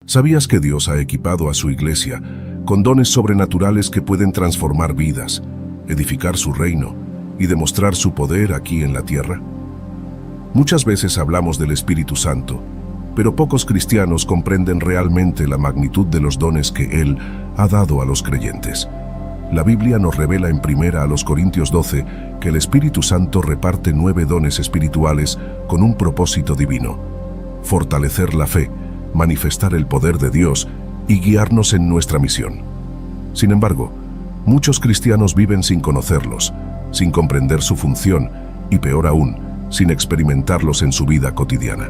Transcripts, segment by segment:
¿Sabías que Dios ha equipado a su iglesia con dones sobrenaturales que pueden transformar vidas, edificar su reino y demostrar su poder aquí en la tierra? Muchas veces hablamos del Espíritu Santo, pero pocos cristianos comprenden realmente la magnitud de los dones que Él ha dado a los creyentes. La Biblia nos revela en 1 Corintios 12 que el Espíritu Santo reparte 9 dones espirituales con un propósito divino: fortalecer la fe, manifestar el poder de Dios y guiarnos en nuestra misión. Sin embargo, muchos cristianos viven sin conocerlos, sin comprender su función y, peor aún, sin experimentarlos en su vida cotidiana.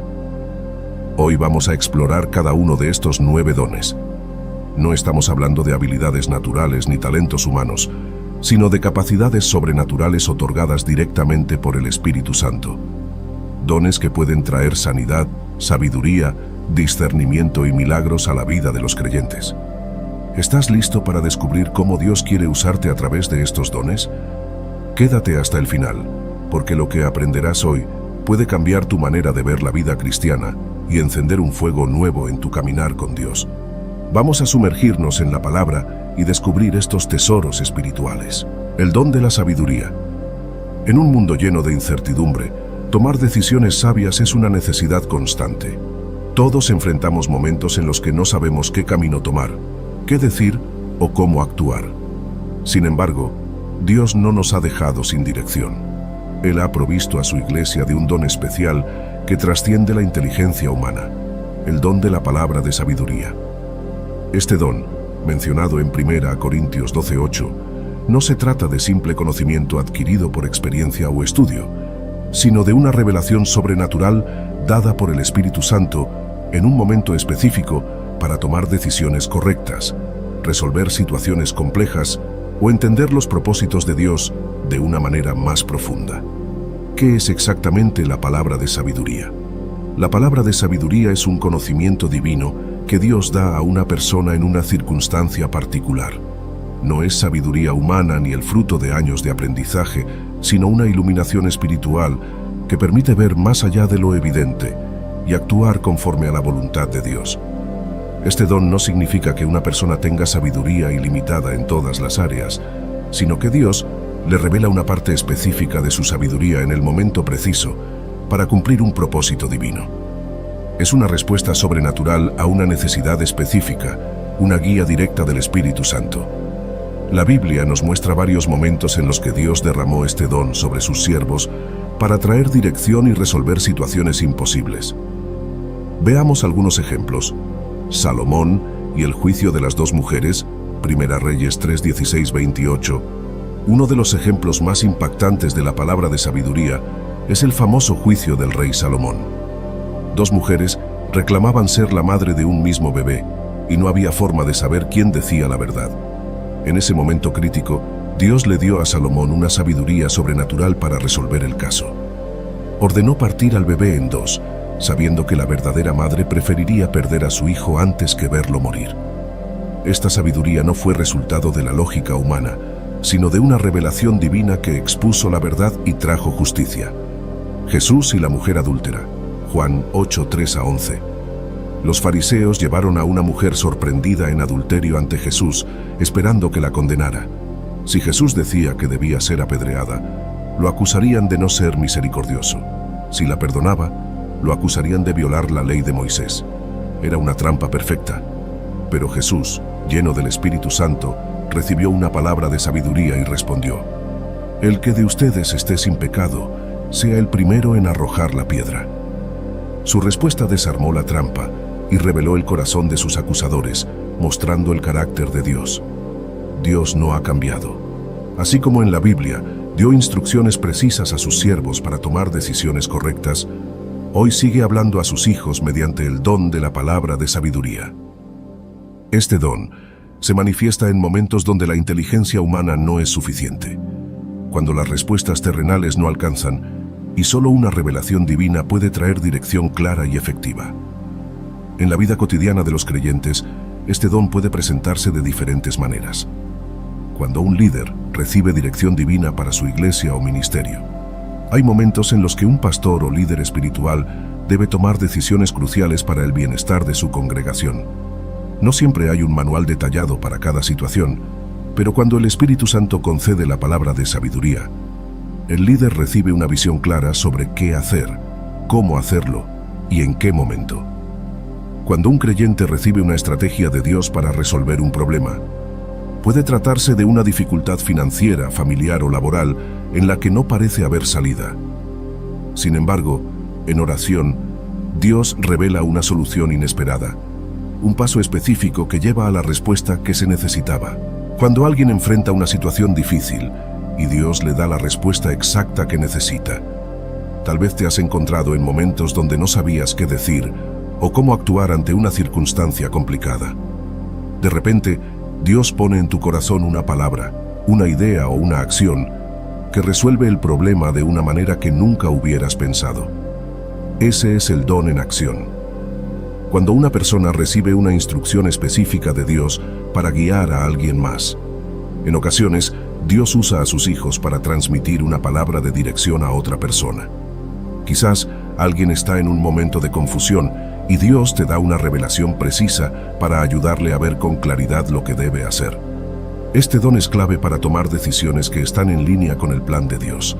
Hoy vamos a explorar cada uno de estos 9 dones. No estamos hablando de habilidades naturales ni talentos humanos, sino de capacidades sobrenaturales otorgadas directamente por el Espíritu Santo. Dones que pueden traer sanidad, sabiduría, discernimiento y milagros a la vida de los creyentes. ¿Estás listo para descubrir cómo Dios quiere usarte a través de estos dones? Quédate hasta el final, porque lo que aprenderás hoy puede cambiar tu manera de ver la vida cristiana y encender un fuego nuevo en tu caminar con Dios. Vamos a sumergirnos en la palabra y descubrir estos tesoros espirituales. El don de la sabiduría. En un mundo lleno de incertidumbre, tomar decisiones sabias es una necesidad constante. Todos enfrentamos momentos en los que no sabemos qué camino tomar, qué decir o cómo actuar. Sin embargo, Dios no nos ha dejado sin dirección. Él ha provisto a su iglesia de un don especial que trasciende la inteligencia humana, el don de la palabra de sabiduría. Este don, mencionado en 1 Corintios 12:8, no se trata de simple conocimiento adquirido por experiencia o estudio, sino de una revelación sobrenatural dada por el Espíritu Santo en un momento específico para tomar decisiones correctas, resolver situaciones complejas o entender los propósitos de Dios de una manera más profunda. ¿Qué es exactamente la palabra de sabiduría? La palabra de sabiduría es un conocimiento divino que Dios da a una persona en una circunstancia particular. No es sabiduría humana ni el fruto de años de aprendizaje, sino una iluminación espiritual que permite ver más allá de lo evidente y actuar conforme a la voluntad de Dios. Este don no significa que una persona tenga sabiduría ilimitada en todas las áreas, sino que Dios le revela una parte específica de su sabiduría en el momento preciso para cumplir un propósito divino. Es una respuesta sobrenatural a una necesidad específica, una guía directa del Espíritu Santo. La Biblia nos muestra varios momentos en los que Dios derramó este don sobre sus siervos para traer dirección y resolver situaciones imposibles. Veamos algunos ejemplos. Salomón y el juicio de las 2 mujeres, 1 Reyes 3:16-28. Uno de los ejemplos más impactantes de la palabra de sabiduría es el famoso juicio del rey Salomón. 2 mujeres reclamaban ser la madre de un mismo bebé y no había forma de saber quién decía la verdad. En ese momento crítico, Dios le dio a Salomón una sabiduría sobrenatural para resolver el caso. Ordenó partir al bebé en 2, sabiendo que la verdadera madre preferiría perder a su hijo antes que verlo morir. Esta sabiduría no fue resultado de la lógica humana, sino de una revelación divina que expuso la verdad y trajo justicia. Jesús y la mujer adúltera. Juan 8:3-11. Los fariseos llevaron a una mujer sorprendida en adulterio ante Jesús, esperando que la condenara. Si Jesús decía que debía ser apedreada, lo acusarían de no ser misericordioso. Si la perdonaba, lo acusarían de violar la ley de Moisés. Era una trampa perfecta. Pero Jesús, lleno del Espíritu Santo, recibió una palabra de sabiduría y respondió: «El que de ustedes esté sin pecado, sea el primero en arrojar la piedra». Su respuesta desarmó la trampa y reveló el corazón de sus acusadores, mostrando el carácter de Dios. Dios no ha cambiado. Así como en la Biblia dio instrucciones precisas a sus siervos para tomar decisiones correctas, hoy sigue hablando a sus hijos mediante el don de la palabra de sabiduría. Este don se manifiesta en momentos donde la inteligencia humana no es suficiente, cuando las respuestas terrenales no alcanzan y solo una revelación divina puede traer dirección clara y efectiva. En la vida cotidiana de los creyentes, este don puede presentarse de diferentes maneras. Cuando un líder recibe dirección divina para su iglesia o ministerio, hay momentos en los que un pastor o líder espiritual debe tomar decisiones cruciales para el bienestar de su congregación. No siempre hay un manual detallado para cada situación, pero cuando el Espíritu Santo concede la palabra de sabiduría, el líder recibe una visión clara sobre qué hacer, cómo hacerlo y en qué momento. Cuando un creyente recibe una estrategia de Dios para resolver un problema, puede tratarse de una dificultad financiera, familiar o laboral en la que no parece haber salida. Sin embargo, en oración, Dios revela una solución inesperada, un paso específico que lleva a la respuesta que se necesitaba. Cuando alguien enfrenta una situación difícil y Dios le da la respuesta exacta que necesita, tal vez te has encontrado en momentos donde no sabías qué decir o cómo actuar ante una circunstancia complicada. De repente, Dios pone en tu corazón una palabra, una idea o una acción que resuelve el problema de una manera que nunca hubieras pensado. Ese es el don en acción. Cuando una persona recibe una instrucción específica de Dios para guiar a alguien más. En ocasiones, Dios usa a sus hijos para transmitir una palabra de dirección a otra persona. Quizás alguien está en un momento de confusión y Dios te da una revelación precisa para ayudarle a ver con claridad lo que debe hacer. Este don es clave para tomar decisiones que están en línea con el plan de Dios.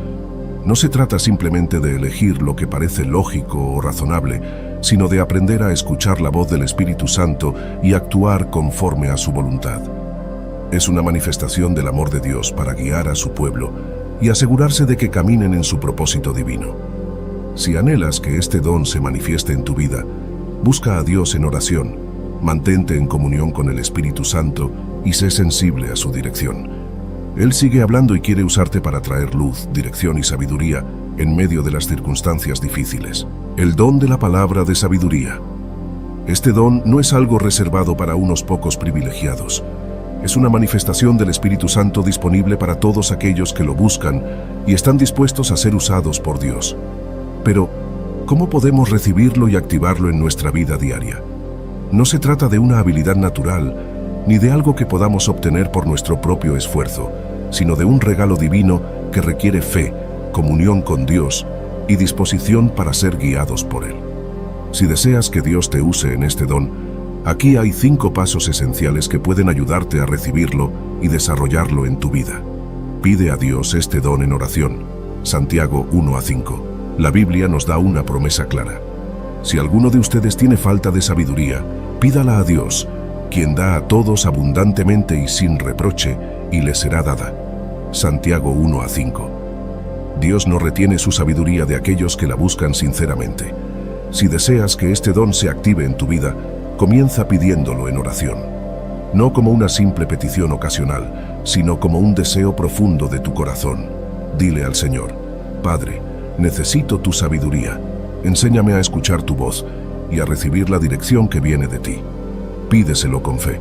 No se trata simplemente de elegir lo que parece lógico o razonable, sino de aprender a escuchar la voz del Espíritu Santo y actuar conforme a su voluntad. Es una manifestación del amor de Dios para guiar a su pueblo y asegurarse de que caminen en su propósito divino. Si anhelas que este don se manifieste en tu vida, busca a Dios en oración, mantente en comunión con el Espíritu Santo y sé sensible a su dirección. Él sigue hablando y quiere usarte para traer luz, dirección y sabiduría en medio de las circunstancias difíciles. El don de la palabra de sabiduría. Este don no es algo reservado para unos pocos privilegiados. Es una manifestación del Espíritu Santo disponible para todos aquellos que lo buscan y están dispuestos a ser usados por Dios. Pero, ¿cómo podemos recibirlo y activarlo en nuestra vida diaria? No se trata de una habilidad natural, ni de algo que podamos obtener por nuestro propio esfuerzo, sino de un regalo divino que requiere fe, comunión con Dios y disposición para ser guiados por Él. Si deseas que Dios te use en este don, aquí hay 5 pasos esenciales que pueden ayudarte a recibirlo y desarrollarlo en tu vida. Pide a Dios este don en oración. Santiago 1:5. La Biblia nos da una promesa clara. Si alguno de ustedes tiene falta de sabiduría, pídala a Dios, quien da a todos abundantemente y sin reproche, y le será dada. Santiago 1:5. Dios no retiene su sabiduría de aquellos que la buscan sinceramente. Si deseas que este don se active en tu vida, comienza pidiéndolo en oración. No como una simple petición ocasional, sino como un deseo profundo de tu corazón. Dile al Señor: Padre, necesito tu sabiduría. Enséñame a escuchar tu voz y a recibir la dirección que viene de ti. Pídeselo con fe,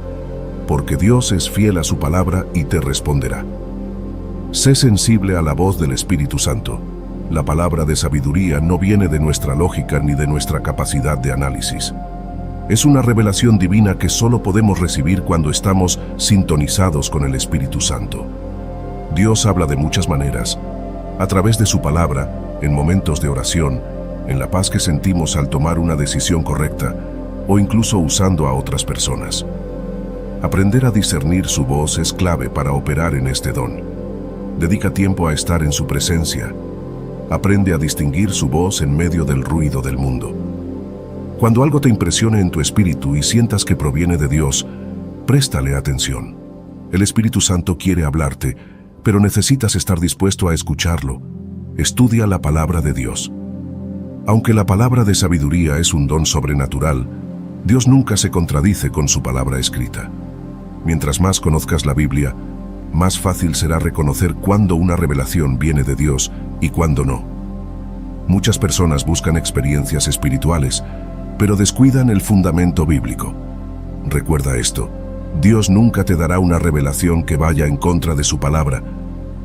porque Dios es fiel a su palabra y te responderá. Sé sensible a la voz del Espíritu Santo. La palabra de sabiduría no viene de nuestra lógica ni de nuestra capacidad de análisis. Es una revelación divina que solo podemos recibir cuando estamos sintonizados con el Espíritu Santo. Dios habla de muchas maneras, a través de su palabra, en momentos de oración, en la paz que sentimos al tomar una decisión correcta, o incluso usando a otras personas. Aprender a discernir su voz es clave para operar en este don. Dedica tiempo a estar en su presencia. Aprende a distinguir su voz en medio del ruido del mundo. Cuando algo te impresione en tu espíritu y sientas que proviene de Dios, préstale atención. El Espíritu Santo quiere hablarte, pero necesitas estar dispuesto a escucharlo. Estudia la palabra de Dios. Aunque la palabra de sabiduría es un don sobrenatural, Dios nunca se contradice con su palabra escrita. Mientras más conozcas la Biblia, más fácil será reconocer cuándo una revelación viene de Dios y cuándo no. Muchas personas buscan experiencias espirituales, pero descuidan el fundamento bíblico. Recuerda esto: Dios nunca te dará una revelación que vaya en contra de su palabra.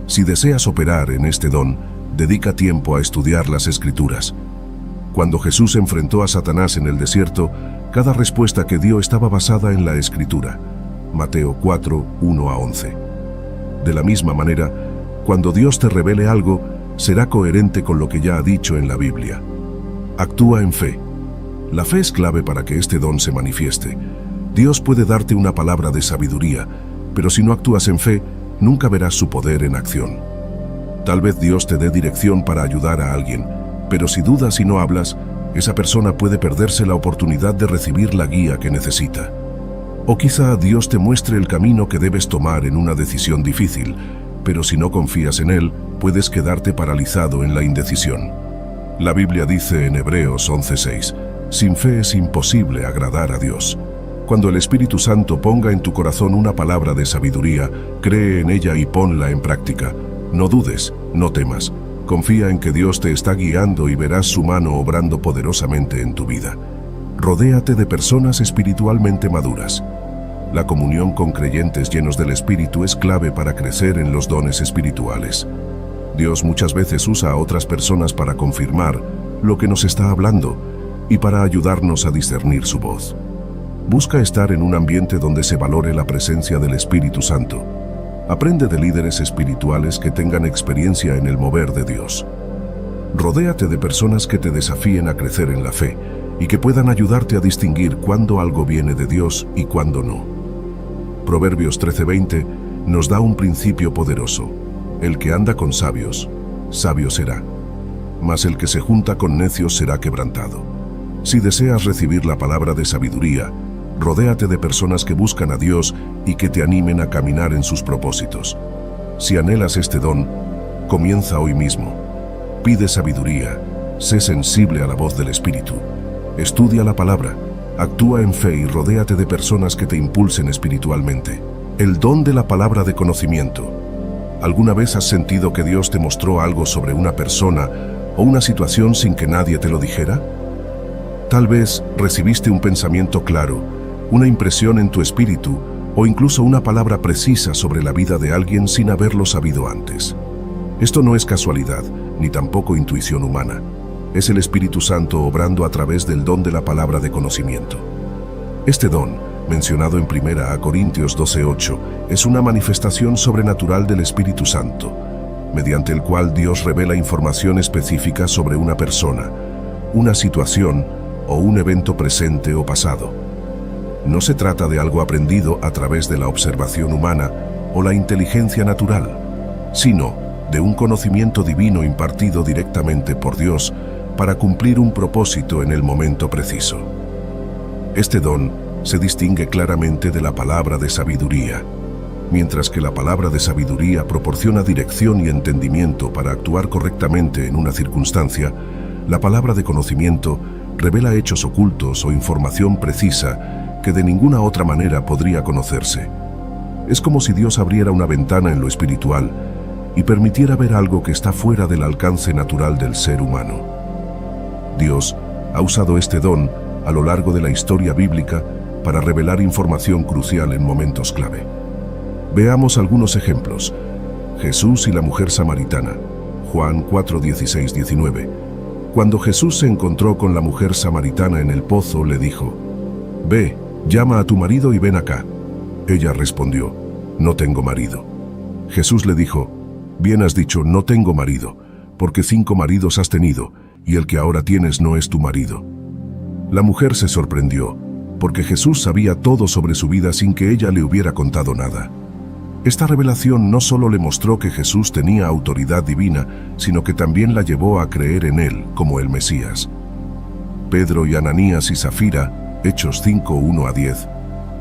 Si deseas operar en este don, dedica tiempo a estudiar las Escrituras. Cuando Jesús enfrentó a Satanás en el desierto, cada respuesta que dio estaba basada en la Escritura. Mateo 4, 1-11. De la misma manera, cuando Dios te revele algo, será coherente con lo que ya ha dicho en la Biblia. Actúa en fe. La fe es clave para que este don se manifieste. Dios puede darte una palabra de sabiduría, pero si no actúas en fe, nunca verás su poder en acción. Tal vez Dios te dé dirección para ayudar a alguien, pero si dudas y no hablas, esa persona puede perderse la oportunidad de recibir la guía que necesita. O quizá Dios te muestre el camino que debes tomar en una decisión difícil, pero si no confías en Él, puedes quedarte paralizado en la indecisión. La Biblia dice en Hebreos 11:6, sin fe es imposible agradar a Dios. Cuando el Espíritu Santo ponga en tu corazón una palabra de sabiduría, cree en ella y ponla en práctica. No dudes, no temas. Confía en que Dios te está guiando y verás su mano obrando poderosamente en tu vida. Rodéate de personas espiritualmente maduras. La comunión con creyentes llenos del Espíritu es clave para crecer en los dones espirituales. Dios muchas veces usa a otras personas para confirmar lo que nos está hablando y para ayudarnos a discernir su voz. Busca estar en un ambiente donde se valore la presencia del Espíritu Santo. Aprende de líderes espirituales que tengan experiencia en el mover de Dios. Rodéate de personas que te desafíen a crecer en la fe y que puedan ayudarte a distinguir cuándo algo viene de Dios y cuándo no. Proverbios 13:20 nos da un principio poderoso. El que anda con sabios, sabio será, mas el que se junta con necios será quebrantado. Si deseas recibir la palabra de sabiduría, rodéate de personas que buscan a Dios y que te animen a caminar en sus propósitos. Si anhelas este don, comienza hoy mismo. Pide sabiduría, sé sensible a la voz del Espíritu. Estudia la palabra, actúa en fe y rodéate de personas que te impulsen espiritualmente. El don de la palabra de conocimiento. ¿Alguna vez has sentido que Dios te mostró algo sobre una persona o una situación sin que nadie te lo dijera? Tal vez recibiste un pensamiento claro, una impresión en tu espíritu o incluso una palabra precisa sobre la vida de alguien sin haberlo sabido antes. Esto no es casualidad, ni tampoco intuición humana. Es el Espíritu Santo obrando a través del don de la palabra de conocimiento. Este don, mencionado en 1 Corintios 12:8, es una manifestación sobrenatural del Espíritu Santo, mediante el cual Dios revela información específica sobre una persona, una situación o un evento presente o pasado. No se trata de algo aprendido a través de la observación humana o la inteligencia natural, sino de un conocimiento divino impartido directamente por Dios para cumplir un propósito en el momento preciso. Este don se distingue claramente de la palabra de sabiduría. Mientras que la palabra de sabiduría proporciona dirección y entendimiento para actuar correctamente en una circunstancia, la palabra de conocimiento revela hechos ocultos o información precisa que de ninguna otra manera podría conocerse. Es como si Dios abriera una ventana en lo espiritual y permitiera ver algo que está fuera del alcance natural del ser humano. Dios ha usado este don a lo largo de la historia bíblica para revelar información crucial en momentos clave. Veamos algunos ejemplos. Jesús y la mujer samaritana, Juan 4:16-19. Cuando Jesús se encontró con la mujer samaritana en el pozo, le dijo: «Ve, llama a tu marido y ven acá». Ella respondió: «No tengo marido». Jesús le dijo: «Bien has dicho, no tengo marido, porque 5 maridos has tenido, y el que ahora tienes no es tu marido». La mujer se sorprendió, porque Jesús sabía todo sobre su vida sin que ella le hubiera contado nada. Esta revelación no solo le mostró que Jesús tenía autoridad divina, sino que también la llevó a creer en él como el Mesías. Pedro y Ananías y Zafira, Hechos 5:1-10.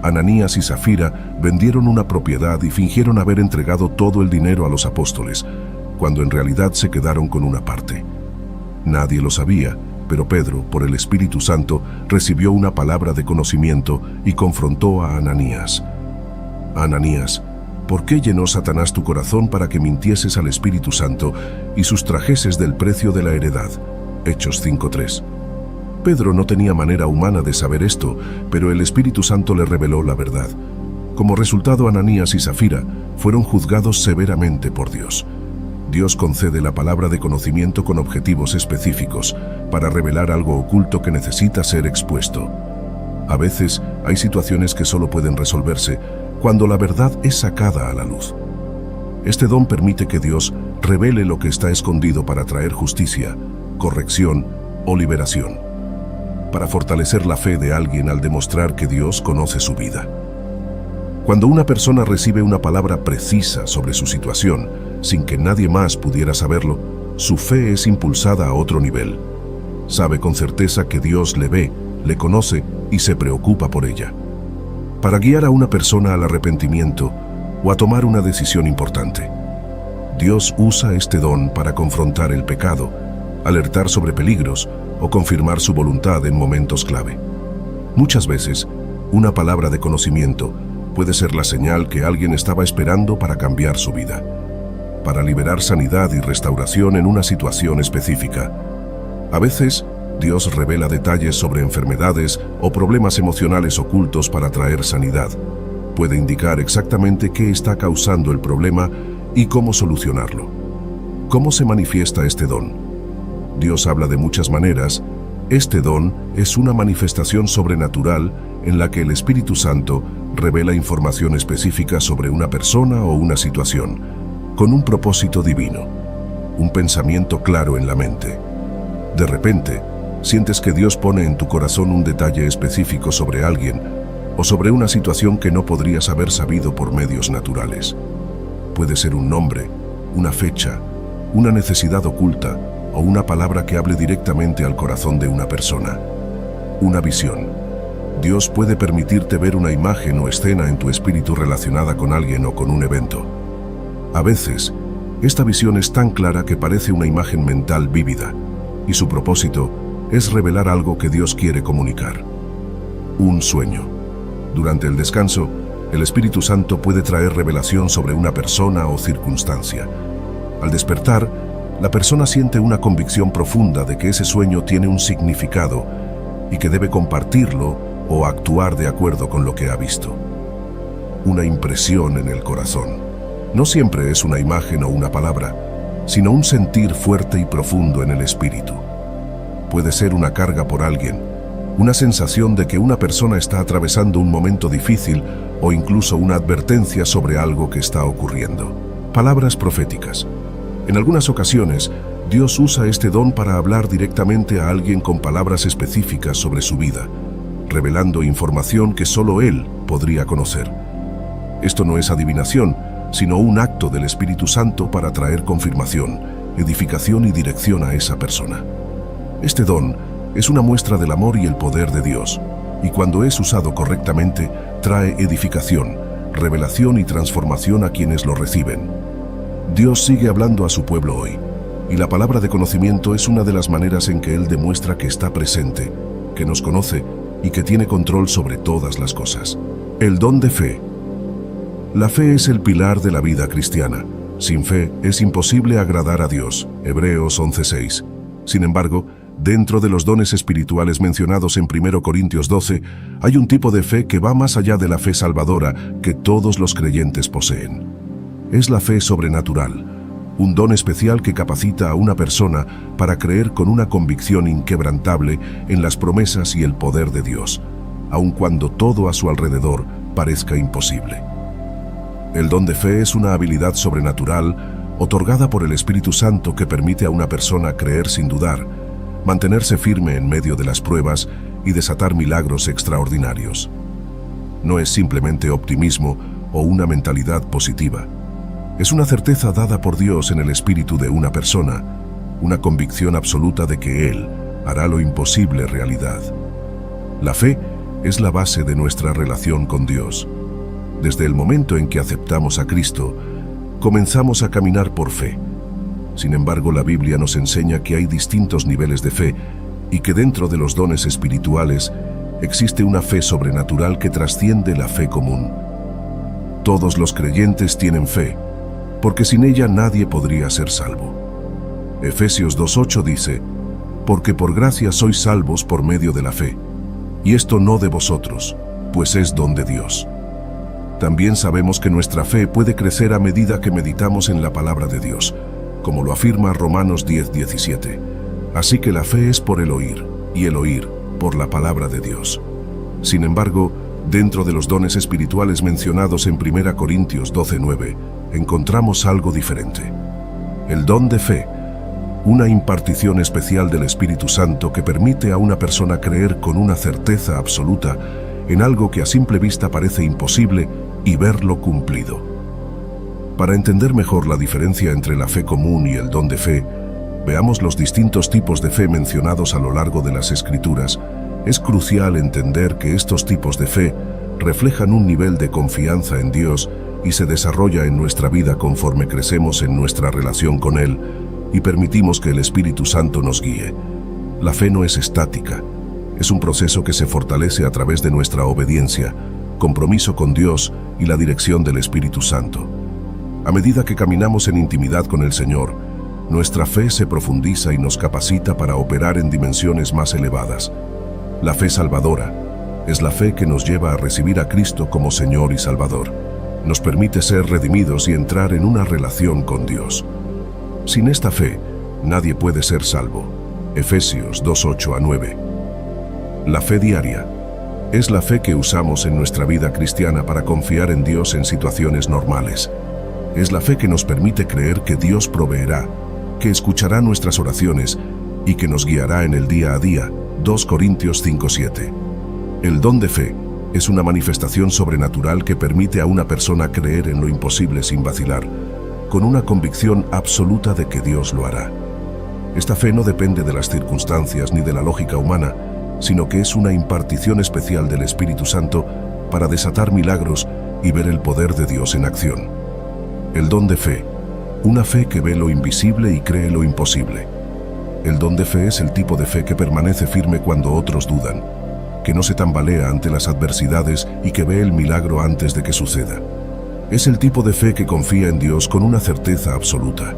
Ananías y Zafira vendieron una propiedad y fingieron haber entregado todo el dinero a los apóstoles, cuando en realidad se quedaron con una parte. Nadie lo sabía, pero Pedro, por el Espíritu Santo, recibió una palabra de conocimiento y confrontó a Ananías. «Ananías, ¿por qué llenó Satanás tu corazón para que mintieses al Espíritu Santo y sustrajeses del precio de la heredad?» Hechos 5:3. Pedro no tenía manera humana de saber esto, pero el Espíritu Santo le reveló la verdad. Como resultado, Ananías y Zafira fueron juzgados severamente por Dios. Dios concede la palabra de conocimiento con objetivos específicos para revelar algo oculto que necesita ser expuesto. A veces hay situaciones que solo pueden resolverse cuando la verdad es sacada a la luz. Este don permite que Dios revele lo que está escondido para traer justicia, corrección o liberación. para fortalecer la fe de alguien al demostrar que Dios conoce su vida. Cuando una persona recibe una palabra precisa sobre su situación, sin que nadie más pudiera saberlo, su fe es impulsada a otro nivel. Sabe con certeza que Dios le ve, le conoce y se preocupa por ella. Para guiar a una persona al arrepentimiento o a tomar una decisión importante, Dios usa este don para confrontar el pecado, alertar sobre peligros o confirmar su voluntad en momentos clave. Muchas veces, una palabra de conocimiento puede ser la señal que alguien estaba esperando para cambiar su vida, para liberar sanidad y restauración en una situación específica. A veces, Dios revela detalles sobre enfermedades o problemas emocionales ocultos para traer sanidad. Puede indicar exactamente qué está causando el problema y cómo solucionarlo. ¿Cómo se manifiesta este don? Dios habla de muchas maneras. Este don es una manifestación sobrenatural en la que el Espíritu Santo revela información específica sobre una persona o una situación, con un propósito divino, un pensamiento claro en la mente. De repente, sientes que Dios pone en tu corazón un detalle específico sobre alguien o sobre una situación que no podrías haber sabido por medios naturales. Puede ser un nombre, una fecha, una necesidad oculta o una palabra que hable directamente al corazón de una persona. Una visión. Dios puede permitirte ver una imagen o escena en tu espíritu relacionada con alguien o con un evento. A veces, esta visión es tan clara que parece una imagen mental vívida, y su propósito es revelar algo que Dios quiere comunicar. Un sueño. Durante el descanso, el Espíritu Santo puede traer revelación sobre una persona o circunstancia. Al despertar, la persona siente una convicción profunda de que ese sueño tiene un significado y que debe compartirlo o actuar de acuerdo con lo que ha visto. Una impresión en el corazón. No siempre es una imagen o una palabra, sino un sentir fuerte y profundo en el espíritu. Puede ser una carga por alguien, una sensación de que una persona está atravesando un momento difícil o incluso una advertencia sobre algo que está ocurriendo. Palabras proféticas. En algunas ocasiones, Dios usa este don para hablar directamente a alguien con palabras específicas sobre su vida, revelando información que solo Él podría conocer. Esto no es adivinación, sino un acto del Espíritu Santo para traer confirmación, edificación y dirección a esa persona. Este don es una muestra del amor y el poder de Dios, y cuando es usado correctamente, trae edificación, revelación y transformación a quienes lo reciben. Dios sigue hablando a su pueblo hoy, y la palabra de conocimiento es una de las maneras en que Él demuestra que está presente, que nos conoce y que tiene control sobre todas las cosas. El don de fe. La fe es el pilar de la vida cristiana. Sin fe es imposible agradar a Dios. Hebreos 11:6. Sin embargo, dentro de los dones espirituales mencionados en 1 Corintios 12, hay un tipo de fe que va más allá de la fe salvadora que todos los creyentes poseen. Es la fe sobrenatural, un don especial que capacita a una persona para creer con una convicción inquebrantable en las promesas y el poder de Dios, aun cuando todo a su alrededor parezca imposible. El don de fe es una habilidad sobrenatural otorgada por el Espíritu Santo que permite a una persona creer sin dudar, mantenerse firme en medio de las pruebas y desatar milagros extraordinarios. No es simplemente optimismo o una mentalidad positiva. Es una certeza dada por Dios en el espíritu de una persona, una convicción absoluta de que Él hará lo imposible realidad. La fe es la base de nuestra relación con Dios. Desde el momento en que aceptamos a Cristo, comenzamos a caminar por fe. Sin embargo, la Biblia nos enseña que hay distintos niveles de fe y que dentro de los dones espirituales existe una fe sobrenatural que trasciende la fe común. Todos los creyentes tienen fe, porque sin ella nadie podría ser salvo. Efesios 2:8 dice, «Porque por gracia sois salvos por medio de la fe, y esto no de vosotros, pues es don de Dios». También sabemos que nuestra fe puede crecer a medida que meditamos en la palabra de Dios, como lo afirma Romanos 10:17. Así que la fe es por el oír, y el oír por la palabra de Dios. Sin embargo, dentro de los dones espirituales mencionados en 1 Corintios 12:9, encontramos algo diferente. El don de fe. una impartición especial del Espíritu Santo que permite a una persona creer con una certeza absoluta en algo que a simple vista parece imposible y verlo cumplido. Para entender mejor la diferencia entre la fe común y el don de fe, veamos los distintos tipos de fe mencionados a lo largo de las Escrituras. Es crucial entender que estos tipos de fe reflejan un nivel de confianza en Dios y se desarrolla en nuestra vida conforme crecemos en nuestra relación con Él y permitimos que el Espíritu Santo nos guíe. La fe no es estática, es un proceso que se fortalece a través de nuestra obediencia, compromiso con Dios y la dirección del Espíritu Santo. A medida que caminamos en intimidad con el Señor, nuestra fe se profundiza y nos capacita para operar en dimensiones más elevadas. La fe salvadora es la fe que nos lleva a recibir a Cristo como Señor y Salvador. Nos permite ser redimidos y entrar en una relación con Dios. Sin esta fe, nadie puede ser salvo. Efesios 2:8-9. La fe diaria es la fe que usamos en nuestra vida cristiana para confiar en Dios en situaciones normales. Es la fe que nos permite creer que Dios proveerá, que escuchará nuestras oraciones y que nos guiará en el día a día. 2 Corintios 5:7. El don de fe es una manifestación sobrenatural que permite a una persona creer en lo imposible sin vacilar, con una convicción absoluta de que Dios lo hará. Esta fe no depende de las circunstancias ni de la lógica humana, sino que es una impartición especial del Espíritu Santo para desatar milagros y ver el poder de Dios en acción. El don de fe, una fe que ve lo invisible y cree lo imposible. El don de fe es el tipo de fe que permanece firme cuando otros dudan, que no se tambalea ante las adversidades y que ve el milagro antes de que suceda. Es el tipo de fe que confía en Dios con una certeza absoluta,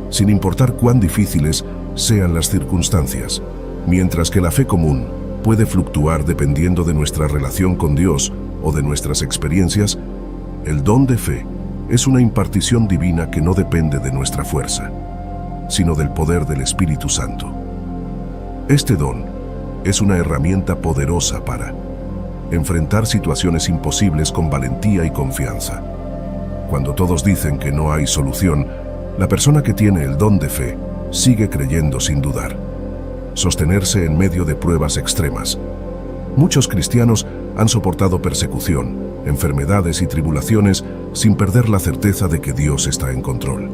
sin importar cuán difíciles sean las circunstancias. Mientras que la fe común puede fluctuar dependiendo de nuestra relación con Dios o de nuestras experiencias, el don de fe es una impartición divina que no depende de nuestra fuerza, sino del poder del Espíritu Santo. Este don es una herramienta poderosa para enfrentar situaciones imposibles con valentía y confianza. Cuando todos dicen que no hay solución, la persona que tiene el don de fe sigue creyendo sin dudar. Sostenerse en medio de pruebas extremas. Muchos cristianos han soportado persecución, enfermedades y tribulaciones sin perder la certeza de que Dios está en control.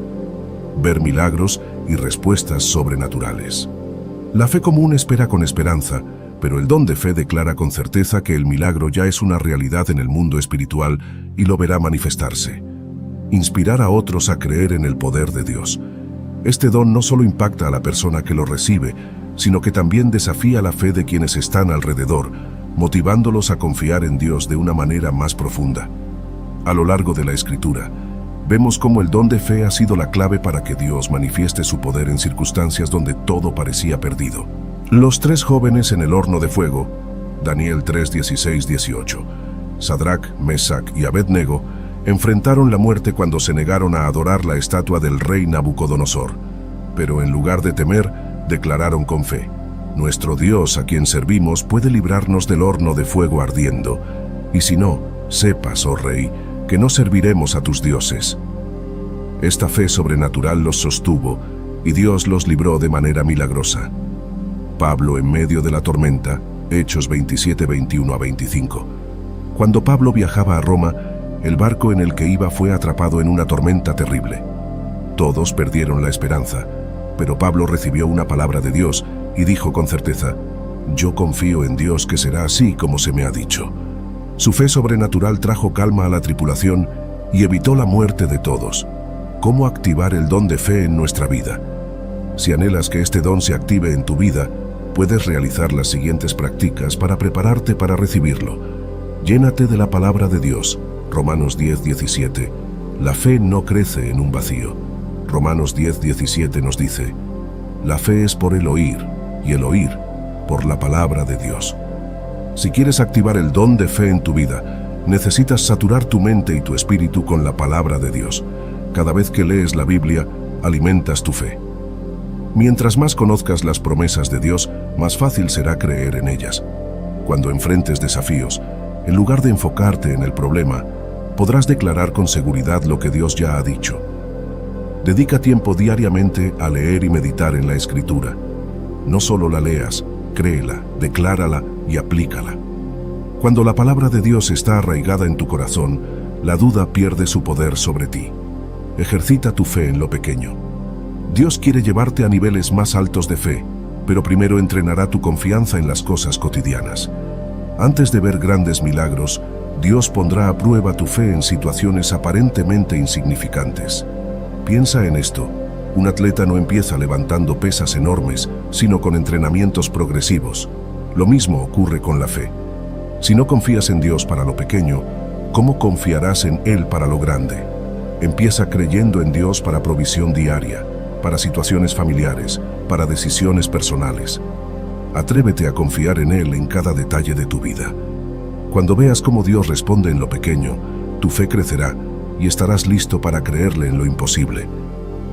Ver milagros y respuestas sobrenaturales. La fe común espera con esperanza, pero el don de fe declara con certeza que el milagro ya es una realidad en el mundo espiritual y lo verá manifestarse. Inspirar a otros a creer en el poder de Dios. Este don no solo impacta a la persona que lo recibe, sino que también desafía la fe de quienes están alrededor, motivándolos a confiar en Dios de una manera más profunda. A lo largo de la Escritura, vemos cómo el don de fe ha sido la clave para que Dios manifieste su poder en circunstancias donde todo parecía perdido. Los 3 jóvenes en el horno de fuego, Daniel 3:16-18, Sadrac, Mesac y Abednego, enfrentaron la muerte cuando se negaron a adorar la estatua del rey Nabucodonosor, pero en lugar de temer, declararon con fe: nuestro Dios a quien servimos puede librarnos del horno de fuego ardiendo, y si no, sepas, oh rey, que no serviremos a tus dioses. Esta fe sobrenatural los sostuvo, y Dios los libró de manera milagrosa. Pablo en medio de la tormenta, Hechos 27:21-25. Cuando Pablo viajaba a Roma, el barco en el que iba fue atrapado en una tormenta terrible. Todos perdieron la esperanza, pero Pablo recibió una palabra de Dios y dijo con certeza: yo confío en Dios que será así como se me ha dicho. Su fe sobrenatural trajo calma a la tripulación y evitó la muerte de todos. ¿Cómo activar el don de fe en nuestra vida? Si anhelas que este don se active en tu vida, puedes realizar las siguientes prácticas para prepararte para recibirlo. Llénate de la palabra de Dios. Romanos 10:17. La fe no crece en un vacío. Romanos 10:17 nos dice: la fe es por el oír, y el oír por la palabra de Dios. Si quieres activar el don de fe en tu vida, necesitas saturar tu mente y tu espíritu con la palabra de Dios. Cada vez que lees la Biblia, alimentas tu fe. Mientras más conozcas las promesas de Dios, más fácil será creer en ellas. Cuando enfrentes desafíos, en lugar de enfocarte en el problema, podrás declarar con seguridad lo que Dios ya ha dicho. Dedica tiempo diariamente a leer y meditar en la Escritura. No solo la leas, créela, declárala y aplícala. Cuando la palabra de Dios está arraigada en tu corazón, la duda pierde su poder sobre ti. Ejercita tu fe en lo pequeño. Dios quiere llevarte a niveles más altos de fe, pero primero entrenará tu confianza en las cosas cotidianas. Antes de ver grandes milagros, Dios pondrá a prueba tu fe en situaciones aparentemente insignificantes. Piensa en esto. Un atleta no empieza levantando pesas enormes, sino con entrenamientos progresivos. Lo mismo ocurre con la fe. Si no confías en Dios para lo pequeño, ¿cómo confiarás en Él para lo grande? Empieza creyendo en Dios para provisión diaria, para situaciones familiares, para decisiones personales. Atrévete a confiar en Él en cada detalle de tu vida. Cuando veas cómo Dios responde en lo pequeño, tu fe crecerá y estarás listo para creerle en lo imposible.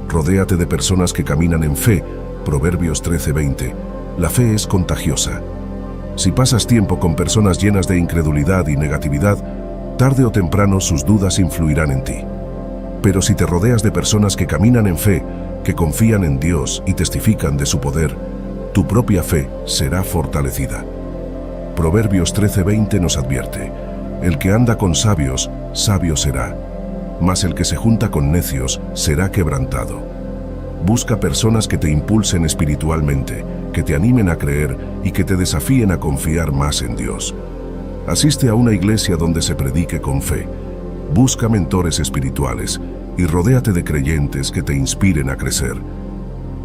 Rodéate de personas que caminan en fe. Proverbios 13:20. La fe es contagiosa. Si pasas tiempo con personas llenas de incredulidad y negatividad, tarde o temprano sus dudas influirán en ti. Pero si te rodeas de personas que caminan en fe, que confían en Dios y testifican de su poder, tu propia fe será fortalecida. Proverbios 13:20 nos advierte: el que anda con sabios, sabio será, mas el que se junta con necios será quebrantado. Busca personas que te impulsen espiritualmente, que te animen a creer y que te desafíen a confiar más en Dios. Asiste a una iglesia donde se predique con fe. Busca mentores espirituales y rodéate de creyentes que te inspiren a crecer.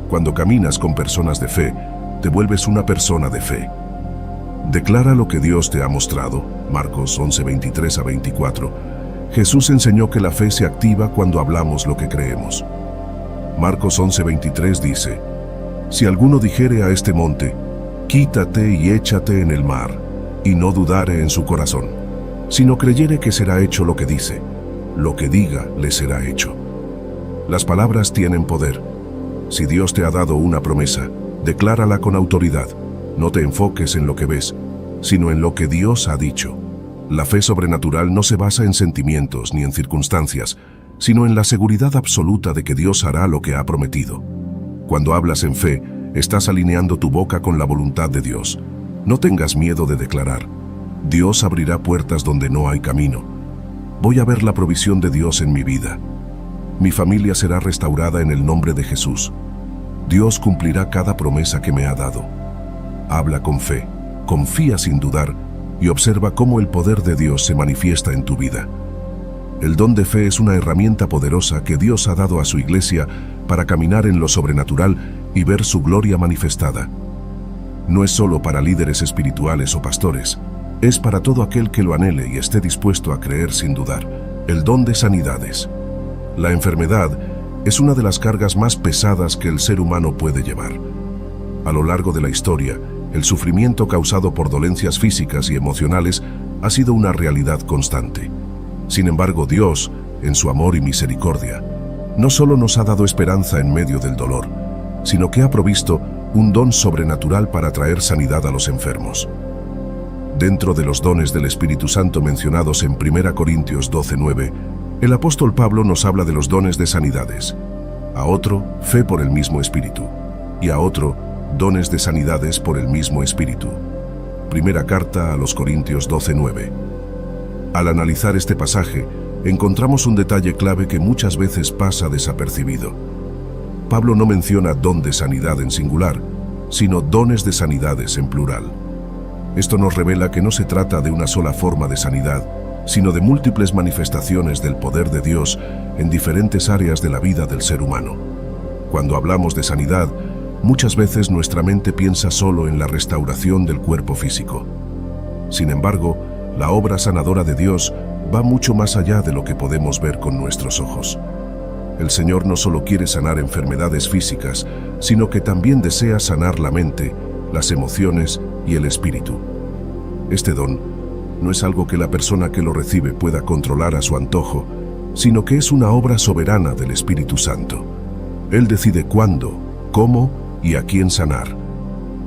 Cuando caminas con personas de fe, te vuelves una persona de fe. Declara lo que Dios te ha mostrado. Marcos 11:23-24. Jesús enseñó que la fe se activa cuando hablamos lo que creemos. Marcos 11:23 dice: si alguno dijere a este monte, quítate y échate en el mar, y no dudare en su corazón, sino creyere que será hecho lo que dice, lo que diga le será hecho. Las palabras tienen poder. Si Dios te ha dado una promesa, declárala con autoridad. No te enfoques en lo que ves, sino en lo que Dios ha dicho. La fe sobrenatural no se basa en sentimientos ni en circunstancias, sino en la seguridad absoluta de que Dios hará lo que ha prometido. Cuando hablas en fe, estás alineando tu boca con la voluntad de Dios. No tengas miedo de declarar: Dios abrirá puertas donde no hay camino. Voy a ver la provisión de Dios en mi vida. Mi familia será restaurada en el nombre de Jesús. Dios cumplirá cada promesa que me ha dado. Habla con fe, confía sin dudar y observa cómo el poder de Dios se manifiesta en tu vida. El don de fe es una herramienta poderosa que Dios ha dado a su iglesia para caminar en lo sobrenatural y ver su gloria manifestada. No es solo para líderes espirituales o pastores, es para todo aquel que lo anhele y esté dispuesto a creer sin dudar. El don de sanidades. La enfermedad es una de las cargas más pesadas que el ser humano puede llevar. A lo largo de la historia, el sufrimiento causado por dolencias físicas y emocionales ha sido una realidad constante. Sin embargo, Dios, en su amor y misericordia, no solo nos ha dado esperanza en medio del dolor, sino que ha provisto un don sobrenatural para traer sanidad a los enfermos. Dentro de los dones del Espíritu Santo mencionados en 1 Corintios 12:9, el apóstol Pablo nos habla de los dones de sanidades. A otro, fe por el mismo Espíritu, y a otro, dones de sanidades por el mismo Espíritu. Primera carta a los Corintios 12:9. Al analizar este pasaje, encontramos un detalle clave que muchas veces pasa desapercibido. Pablo no menciona don de sanidad en singular, sino dones de sanidades en plural. Esto nos revela que no se trata de una sola forma de sanidad, sino de múltiples manifestaciones del poder de Dios en diferentes áreas de la vida del ser humano. Cuando hablamos de sanidad, muchas veces nuestra mente piensa solo en la restauración del cuerpo físico. Sin embargo, la obra sanadora de Dios va mucho más allá de lo que podemos ver con nuestros ojos. El Señor no solo quiere sanar enfermedades físicas, sino que también desea sanar la mente, las emociones y el espíritu. Este don no es algo que la persona que lo recibe pueda controlar a su antojo, sino que es una obra soberana del Espíritu Santo. Él decide cuándo, cómo y a quién sanar.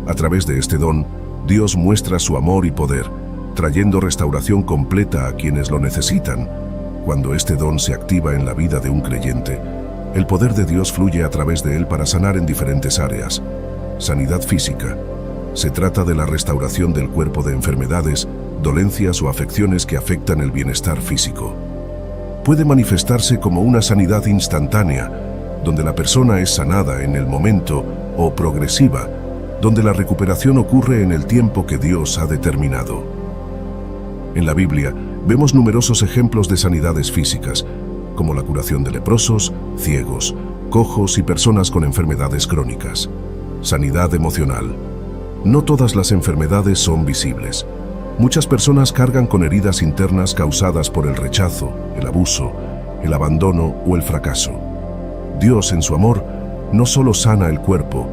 A través de este don, Dios muestra su amor y poder, trayendo restauración completa a quienes lo necesitan. Cuando este don se activa en la vida de un creyente, El poder de Dios fluye a través de él para sanar en diferentes áreas. Sanidad física. Se trata de la restauración del cuerpo de enfermedades, dolencias o afecciones que afectan el bienestar físico. Puede manifestarse como una sanidad instantánea, donde la persona es sanada en el momento, o progresiva, donde la recuperación ocurre en el tiempo que Dios ha determinado. En la Biblia vemos numerosos ejemplos de sanidades físicas, como la curación de leprosos, ciegos, cojos y personas con enfermedades crónicas. Sanidad emocional. No todas las enfermedades son visibles. Muchas personas cargan con heridas internas causadas por el rechazo, el abuso, el abandono o el fracaso. Dios, en su amor, no solo sana el cuerpo,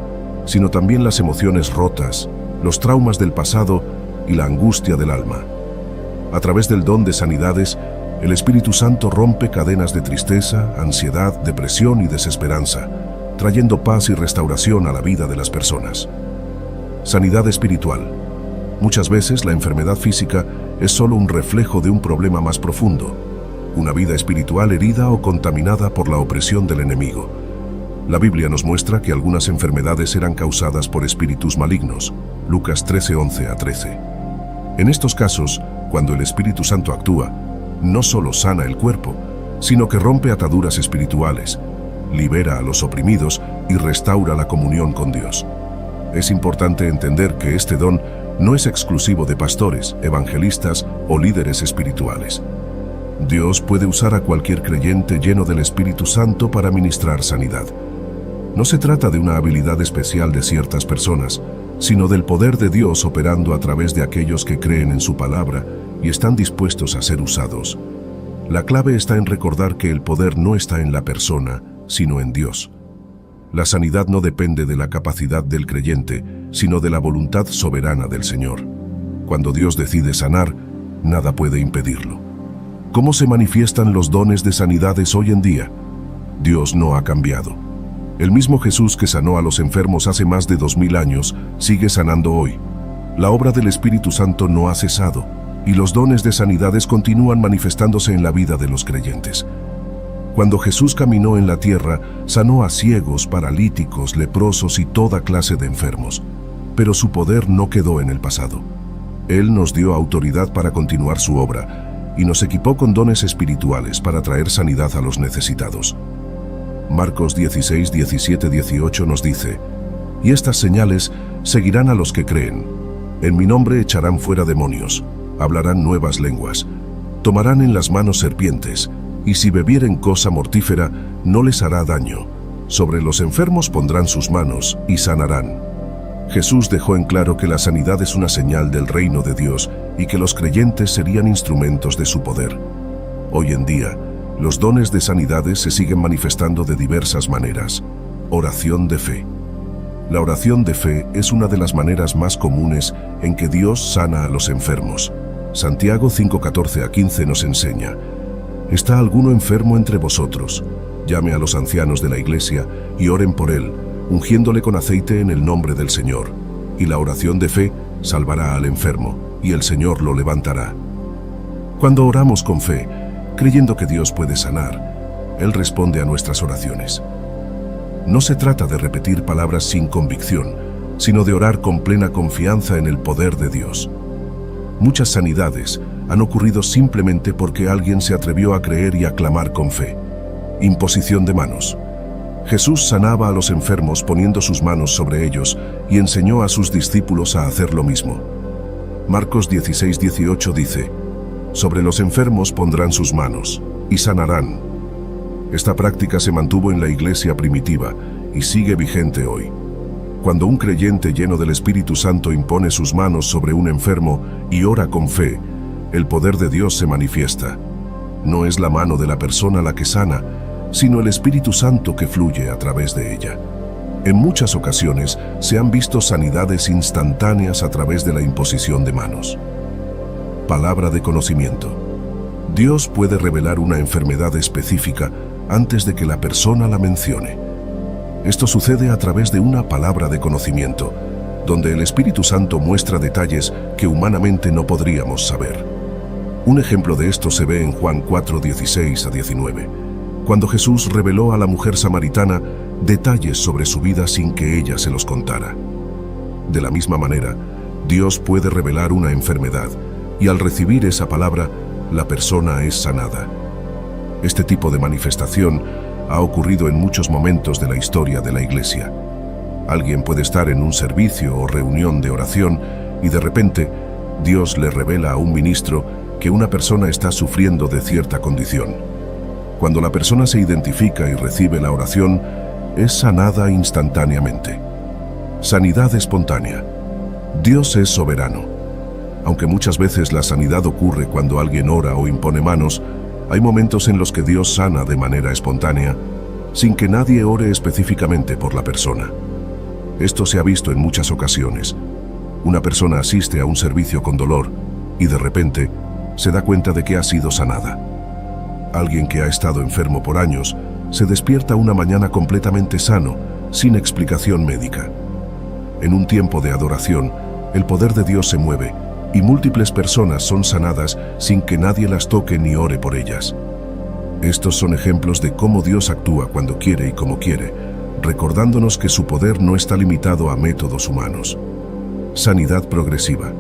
sino también las emociones rotas, los traumas del pasado y la angustia del alma. A través del don de sanidades, el Espíritu Santo rompe cadenas de tristeza, ansiedad, depresión y desesperanza, trayendo paz y restauración a la vida de las personas. Sanidad espiritual. Muchas veces la enfermedad física es solo un reflejo de un problema más profundo, una vida espiritual herida o contaminada por la opresión del enemigo. La Biblia nos muestra que algunas enfermedades eran causadas por espíritus malignos, Lucas 13:11-13. En estos casos, cuando el Espíritu Santo actúa, no solo sana el cuerpo, sino que rompe ataduras espirituales, libera a los oprimidos y restaura la comunión con Dios. Es importante entender que este don no es exclusivo de pastores, evangelistas o líderes espirituales. Dios puede usar a cualquier creyente lleno del Espíritu Santo para ministrar sanidad. No se trata de una habilidad especial de ciertas personas, sino del poder de Dios operando a través de aquellos que creen en su palabra y están dispuestos a ser usados. La clave está en recordar que el poder no está en la persona, sino en Dios. La sanidad no depende de la capacidad del creyente, sino de la voluntad soberana del Señor. Cuando Dios decide sanar, nada puede impedirlo. ¿Cómo se manifiestan los dones de sanidades hoy en día? Dios no ha cambiado. El mismo Jesús que sanó a los enfermos hace más de 2000 años, sigue sanando hoy. La obra del Espíritu Santo no ha cesado, y los dones de sanidades continúan manifestándose en la vida de los creyentes. Cuando Jesús caminó en la tierra, sanó a ciegos, paralíticos, leprosos y toda clase de enfermos. Pero su poder no quedó en el pasado. Él nos dio autoridad para continuar su obra y nos equipó con dones espirituales para traer sanidad a los necesitados. Marcos 16, 17, 18 nos dice: «Y estas señales seguirán a los que creen. En mi nombre echarán fuera demonios, hablarán nuevas lenguas, tomarán en las manos serpientes, y si bebieren cosa mortífera, no les hará daño. Sobre los enfermos pondrán sus manos y sanarán». Jesús dejó en claro que la sanidad es una señal del reino de Dios y que los creyentes serían instrumentos de su poder. Hoy en día, los dones de sanidades se siguen manifestando de diversas maneras. Oración de fe. La oración de fe es una de las maneras más comunes en que Dios sana a los enfermos. Santiago 5:14-15 nos enseña: «¿Está alguno enfermo entre vosotros? Llame a los ancianos de la iglesia y oren por él, ungiéndole con aceite en el nombre del Señor. Y la oración de fe salvará al enfermo, y el Señor lo levantará». Cuando oramos con fe, creyendo que Dios puede sanar, Él responde a nuestras oraciones. No se trata de repetir palabras sin convicción, sino de orar con plena confianza en el poder de Dios. Muchas sanidades han ocurrido simplemente porque alguien se atrevió a creer y a clamar con fe. Imposición de manos. Jesús sanaba a los enfermos poniendo sus manos sobre ellos y enseñó a sus discípulos a hacer lo mismo. Marcos 16:18 dice: «Sobre los enfermos pondrán sus manos y sanarán». Esta práctica se mantuvo en la iglesia primitiva y sigue vigente hoy. Cuando un creyente lleno del Espíritu Santo impone sus manos sobre un enfermo y ora con fe, el poder de Dios se manifiesta. No es la mano de la persona la que sana, sino el Espíritu Santo que fluye a través de ella. En muchas ocasiones se han visto sanidades instantáneas a través de la imposición de manos. Palabra de conocimiento. Dios puede revelar una enfermedad específica antes de que la persona la mencione. Esto sucede a través de una palabra de conocimiento, donde el Espíritu Santo muestra detalles que humanamente no podríamos saber. Un ejemplo de esto se ve en Juan 4:16-19. cuando Jesús reveló a la mujer samaritana detalles sobre su vida sin que ella se los contara. De la misma manera, Dios puede revelar una enfermedad y al recibir esa palabra, la persona es sanada. Este tipo de manifestación ha ocurrido en muchos momentos de la historia de la Iglesia. Alguien puede estar en un servicio o reunión de oración y de repente Dios le revela a un ministro que una persona está sufriendo de cierta condición. Cuando la persona se identifica y recibe la oración, es sanada instantáneamente. Sanidad espontánea. Dios es soberano. Aunque muchas veces la sanidad ocurre cuando alguien ora o impone manos, hay momentos en los que Dios sana de manera espontánea, sin que nadie ore específicamente por la persona. Esto se ha visto en muchas ocasiones. Una persona asiste a un servicio con dolor y de repente se da cuenta de que ha sido sanada. Alguien que ha estado enfermo por años se despierta una mañana completamente sano, sin explicación médica. En un tiempo de adoración, el poder de Dios se mueve y múltiples personas son sanadas sin que nadie las toque ni ore por ellas. Estos son ejemplos de cómo Dios actúa cuando quiere y como quiere, recordándonos que su poder no está limitado a métodos humanos. Sanidad progresiva.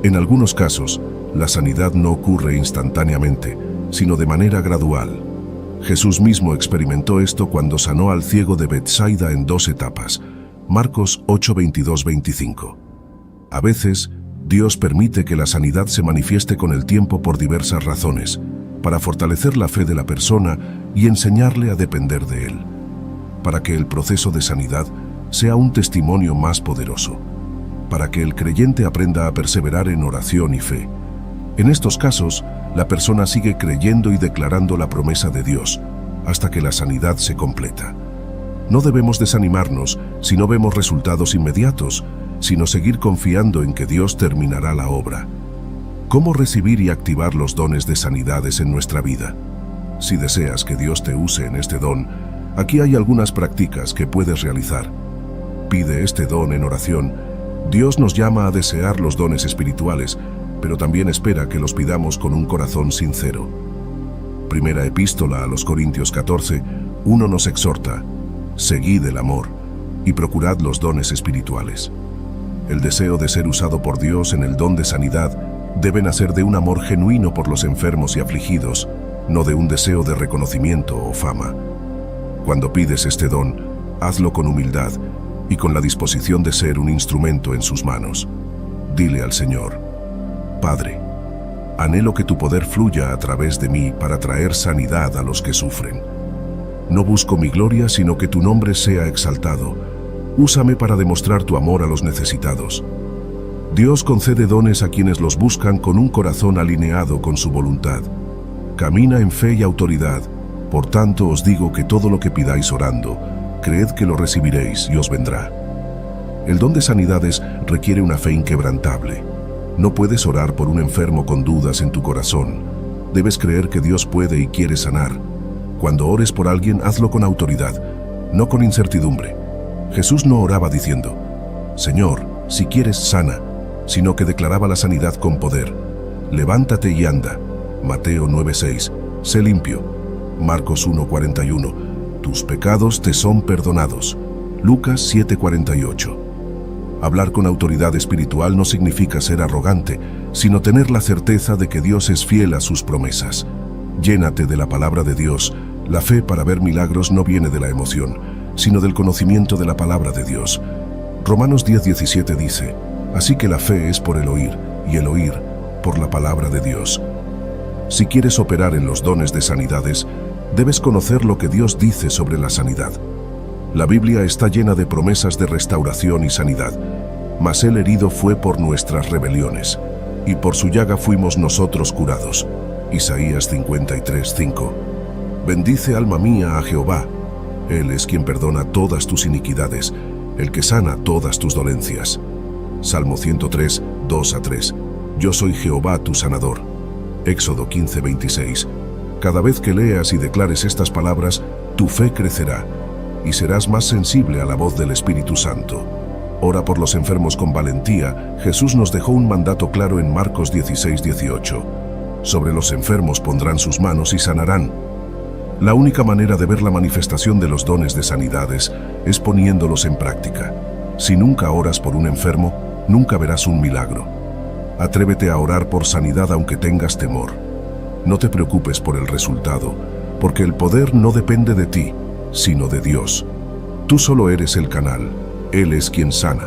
En algunos casos, la sanidad no ocurre instantáneamente, sino de manera gradual. Jesús mismo experimentó esto cuando sanó al ciego de Betsaida en 2 etapas. Marcos 8, 22, 25. A veces, Dios permite que la sanidad se manifieste con el tiempo por diversas razones, para fortalecer la fe de la persona y enseñarle a depender de Él, para que el proceso de sanidad sea un testimonio más poderoso, para que el creyente aprenda a perseverar en oración y fe. En estos casos, la persona sigue creyendo y declarando la promesa de Dios, hasta que la sanidad se completa. No debemos desanimarnos si no vemos resultados inmediatos, sino seguir confiando en que Dios terminará la obra. ¿Cómo recibir y activar los dones de sanidades en nuestra vida? Si deseas que Dios te use en este don, aquí hay algunas prácticas que puedes realizar. Pide este don en oración. Dios nos llama a desear los dones espirituales, pero también espera que los pidamos con un corazón sincero. Primera Epístola a los Corintios 14, 1 nos exhorta: seguid el amor y procurad los dones espirituales. El deseo de ser usado por Dios en el don de sanidad debe nacer de un amor genuino por los enfermos y afligidos, no de un deseo de reconocimiento o fama. Cuando pides este don, hazlo con humildad y con la disposición de ser un instrumento en sus manos. Dile al Señor: Padre, anhelo que tu poder fluya a través de mí para traer sanidad a los que sufren. No busco mi gloria, sino que tu nombre sea exaltado. Úsame para demostrar tu amor a los necesitados. Dios concede dones a quienes los buscan con un corazón alineado con su voluntad. Camina en fe y autoridad. Por tanto os digo que todo lo que pidáis orando, creed que lo recibiréis y os vendrá. El don de sanidades requiere una fe inquebrantable. No puedes orar por un enfermo con dudas en tu corazón. Debes creer que Dios puede y quiere sanar. Cuando ores por alguien, hazlo con autoridad, no con incertidumbre. Jesús no oraba diciendo: Señor, si quieres, sana, sino que declaraba la sanidad con poder. Levántate y anda. Mateo 9:6. Sé limpio. Marcos 1:41. Tus pecados te son perdonados. Lucas 7:48. Hablar con autoridad espiritual no significa ser arrogante, sino tener la certeza de que Dios es fiel a sus promesas. Llénate de la palabra de Dios. La fe para ver milagros no viene de la emoción, sino del conocimiento de la palabra de Dios. Romanos 10:17 dice: así que la fe es por el oír, y el oír por la palabra de Dios. Si quieres operar en los dones de sanidades, debes conocer lo que Dios dice sobre la sanidad. La Biblia está llena de promesas de restauración y sanidad. Mas el herido fue por nuestras rebeliones, y por su llaga fuimos nosotros curados. Isaías 53:5. Bendice, alma mía, a Jehová. Él es quien perdona todas tus iniquidades, el que sana todas tus dolencias. Salmo 103, 2-3. Yo soy Jehová tu sanador. Éxodo 15:26. Cada vez que leas y declares estas palabras, tu fe crecerá y serás más sensible a la voz del Espíritu Santo. Ora por los enfermos con valentía. Jesús nos dejó un mandato claro en Marcos 16:18. Sobre los enfermos pondrán sus manos y sanarán. La única manera de ver la manifestación de los dones de sanidades es poniéndolos en práctica. Si nunca oras por un enfermo, nunca verás un milagro. Atrévete a orar por sanidad aunque tengas temor. No te preocupes por el resultado, porque el poder no depende de ti, sino de Dios. Tú solo eres el canal, Él es quien sana.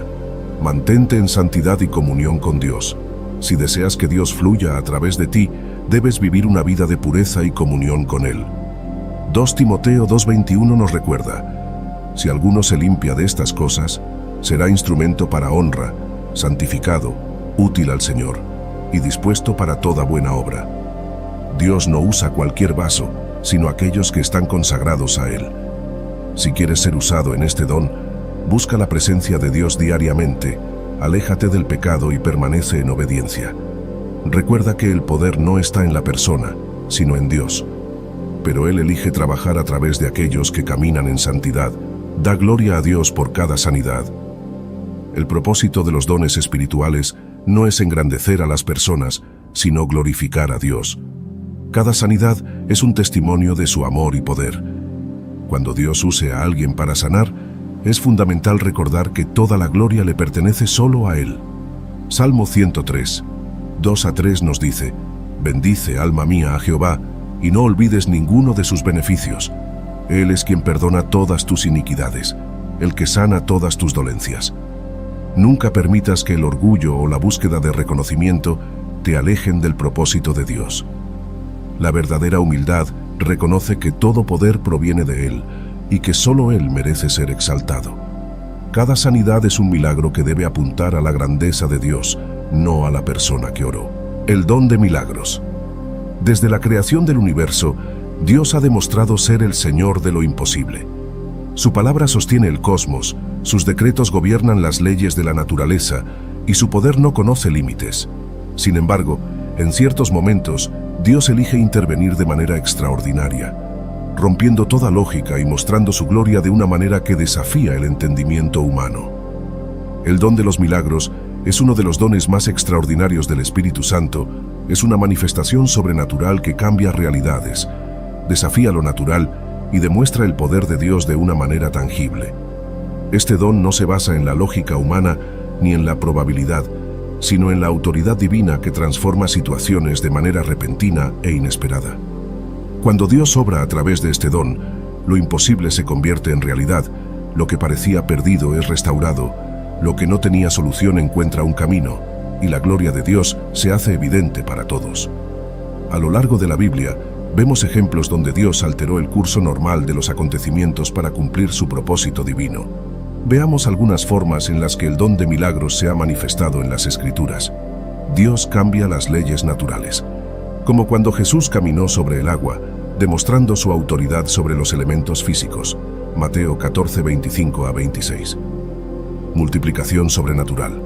Mantente en santidad y comunión con Dios. Si deseas que Dios fluya a través de ti, debes vivir una vida de pureza y comunión con Él. 2 Timoteo 2:21 nos recuerda: si alguno se limpia de estas cosas, será instrumento para honra, santificado, útil al Señor y dispuesto para toda buena obra. Dios no usa cualquier vaso, sino aquellos que están consagrados a Él. Si quieres ser usado en este don, busca la presencia de Dios diariamente, aléjate del pecado y permanece en obediencia. Recuerda que el poder no está en la persona, sino en Dios. Pero Él elige trabajar a través de aquellos que caminan en santidad. Da gloria a Dios por cada sanidad. El propósito de los dones espirituales no es engrandecer a las personas, sino glorificar a Dios. Cada sanidad es un testimonio de su amor y poder. Cuando Dios use a alguien para sanar, es fundamental recordar que toda la gloria le pertenece solo a Él. Salmo 103, 2-3 nos dice: bendice, alma mía, a Jehová, y no olvides ninguno de sus beneficios. Él es quien perdona todas tus iniquidades, el que sana todas tus dolencias. Nunca permitas que el orgullo o la búsqueda de reconocimiento te alejen del propósito de Dios. La verdadera humildad reconoce que todo poder proviene de Él y que solo Él merece ser exaltado. Cada sanidad es un milagro que debe apuntar a la grandeza de Dios, no a la persona que oró. El don de milagros. Desde la creación del universo, Dios ha demostrado ser el Señor de lo imposible. Su palabra sostiene el cosmos, sus decretos gobiernan las leyes de la naturaleza y su poder no conoce límites. Sin embargo, en ciertos momentos, Dios elige intervenir de manera extraordinaria, rompiendo toda lógica y mostrando su gloria de una manera que desafía el entendimiento humano. El don de los milagros es uno de los dones más extraordinarios del Espíritu Santo. Es una manifestación sobrenatural que cambia realidades, desafía lo natural y demuestra el poder de Dios de una manera tangible. Este don no se basa en la lógica humana ni en la probabilidad, sino en la autoridad divina que transforma situaciones de manera repentina e inesperada. Cuando Dios obra a través de este don, lo imposible se convierte en realidad, lo que parecía perdido es restaurado, lo que no tenía solución encuentra un camino, y la gloria de Dios se hace evidente para todos. A lo largo de la Biblia, vemos ejemplos donde Dios alteró el curso normal de los acontecimientos para cumplir su propósito divino. Veamos algunas formas en las que el don de milagros se ha manifestado en las Escrituras. Dios cambia las leyes naturales, como cuando Jesús caminó sobre el agua, demostrando su autoridad sobre los elementos físicos. Mateo 14, 25-26. Multiplicación sobrenatural,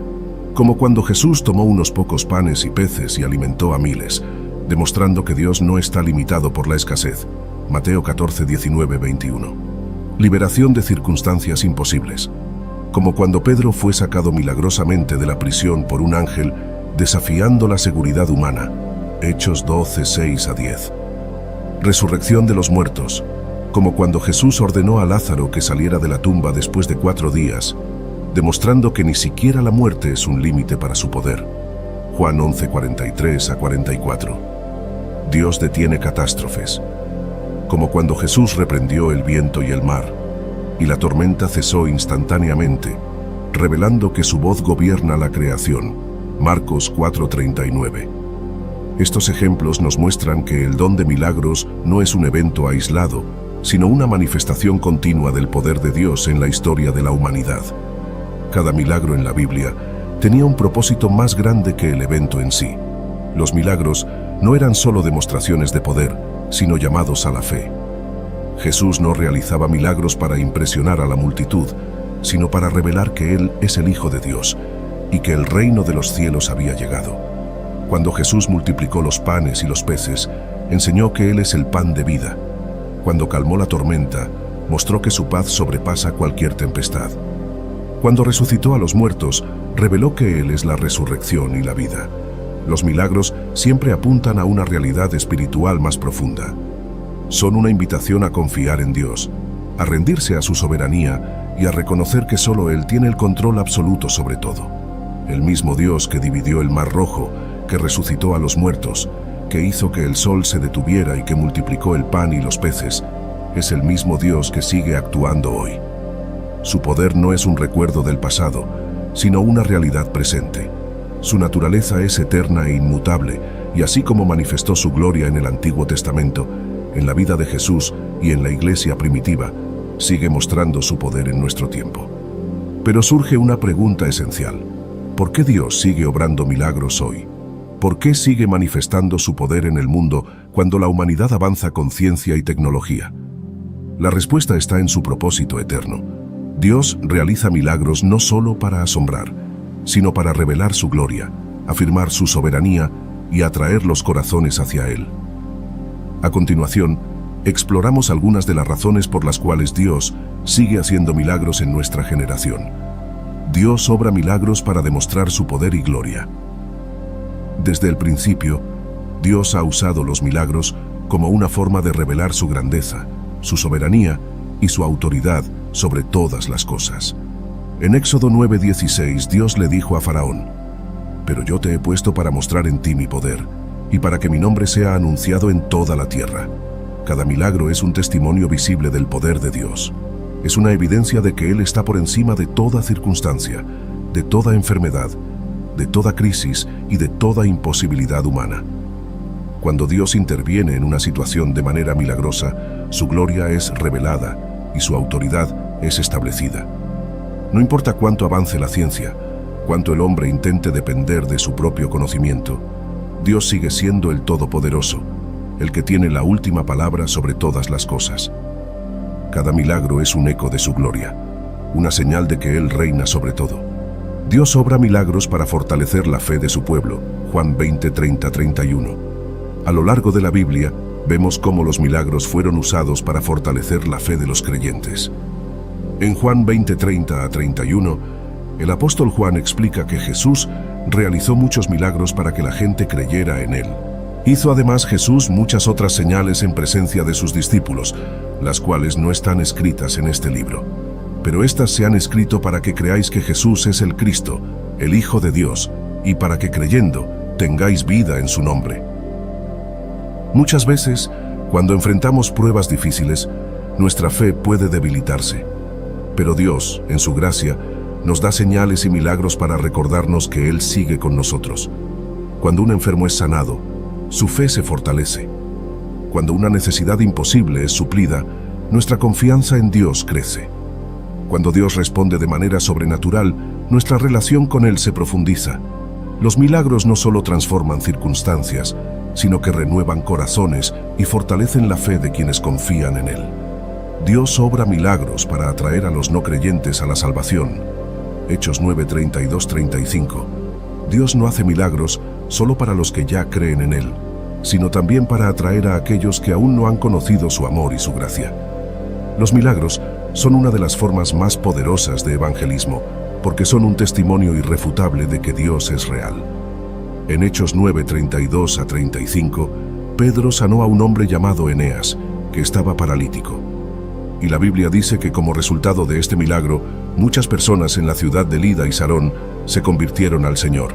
como cuando Jesús tomó unos pocos panes y peces y alimentó a miles, demostrando que Dios no está limitado por la escasez. Mateo 14, 19-21. Liberación de circunstancias imposibles, como cuando Pedro fue sacado milagrosamente de la prisión por un ángel, desafiando la seguridad humana. Hechos 12, 6-10. Resurrección de los muertos, como cuando Jesús ordenó a Lázaro que saliera de la tumba después de 4 días, demostrando que ni siquiera la muerte es un límite para su poder. Juan 11, 43-44. Dios detiene catástrofes, como cuando Jesús reprendió el viento y el mar, y la tormenta cesó instantáneamente, revelando que su voz gobierna la creación. Marcos 4:39. Estos ejemplos nos muestran que el don de milagros no es un evento aislado, sino una manifestación continua del poder de Dios en la historia de la humanidad. Cada milagro en la Biblia tenía un propósito más grande que el evento en sí. Los milagros no eran solo demostraciones de poder, sino llamados a la fe. Jesús no realizaba milagros para impresionar a la multitud, sino para revelar que Él es el Hijo de Dios y que el reino de los cielos había llegado. Cuando Jesús multiplicó los panes y los peces, enseñó que Él es el pan de vida. Cuando calmó la tormenta, mostró que su paz sobrepasa cualquier tempestad. Cuando resucitó a los muertos, reveló que Él es la resurrección y la vida. Los milagros siempre apuntan a una realidad espiritual más profunda. Son una invitación a confiar en Dios, a rendirse a su soberanía y a reconocer que solo Él tiene el control absoluto sobre todo. El mismo Dios que dividió el Mar Rojo, que resucitó a los muertos, que hizo que el sol se detuviera y que multiplicó el pan y los peces, es el mismo Dios que sigue actuando hoy. Su poder no es un recuerdo del pasado, sino una realidad presente. Su naturaleza es eterna e inmutable, y así como manifestó su gloria en el Antiguo Testamento, en la vida de Jesús y en la iglesia primitiva, sigue mostrando su poder en nuestro tiempo. Pero surge una pregunta esencial. ¿Por qué Dios sigue obrando milagros hoy? ¿Por qué sigue manifestando su poder en el mundo cuando la humanidad avanza con ciencia y tecnología? La respuesta está en su propósito eterno. Dios realiza milagros no solo para asombrar, sino para revelar su gloria, afirmar su soberanía y atraer los corazones hacia Él. A continuación, exploramos algunas de las razones por las cuales Dios sigue haciendo milagros en nuestra generación. Dios obra milagros para demostrar su poder y gloria. Desde el principio, Dios ha usado los milagros como una forma de revelar su grandeza, su soberanía y su autoridad sobre todas las cosas. En Éxodo 9:16, Dios le dijo a Faraón: «Pero yo te he puesto para mostrar en ti mi poder, y para que mi nombre sea anunciado en toda la tierra». Cada milagro es un testimonio visible del poder de Dios. Es una evidencia de que Él está por encima de toda circunstancia, de toda enfermedad, de toda crisis y de toda imposibilidad humana. Cuando Dios interviene en una situación de manera milagrosa, su gloria es revelada y su autoridad es establecida. No importa cuánto avance la ciencia, cuánto el hombre intente depender de su propio conocimiento, Dios sigue siendo el Todopoderoso, el que tiene la última palabra sobre todas las cosas. Cada milagro es un eco de su gloria, una señal de que Él reina sobre todo. Dios obra milagros para fortalecer la fe de su pueblo, Juan 20:30-31. A lo largo de la Biblia, vemos cómo los milagros fueron usados para fortalecer la fe de los creyentes. En Juan 20:30-31, el apóstol Juan explica que Jesús realizó muchos milagros para que la gente creyera en Él. Hizo además Jesús muchas otras señales en presencia de sus discípulos, las cuales no están escritas en este libro. Pero estas se han escrito para que creáis que Jesús es el Cristo, el Hijo de Dios, y para que creyendo tengáis vida en su nombre. Muchas veces, cuando enfrentamos pruebas difíciles, nuestra fe puede debilitarse. Pero Dios, en su gracia, nos da señales y milagros para recordarnos que Él sigue con nosotros. Cuando un enfermo es sanado, su fe se fortalece. Cuando una necesidad imposible es suplida, nuestra confianza en Dios crece. Cuando Dios responde de manera sobrenatural, nuestra relación con Él se profundiza. Los milagros no solo transforman circunstancias, sino que renuevan corazones y fortalecen la fe de quienes confían en Él. Dios obra milagros para atraer a los no creyentes a la salvación. Hechos 9:32-35. Dios no hace milagros solo para los que ya creen en Él, sino también para atraer a aquellos que aún no han conocido su amor y su gracia. Los milagros son una de las formas más poderosas de evangelismo, porque son un testimonio irrefutable de que Dios es real. En Hechos 9:32-35, Pedro sanó a un hombre llamado Eneas, que estaba paralítico. Y la Biblia dice que como resultado de este milagro, muchas personas en la ciudad de Lida y Sarón se convirtieron al Señor.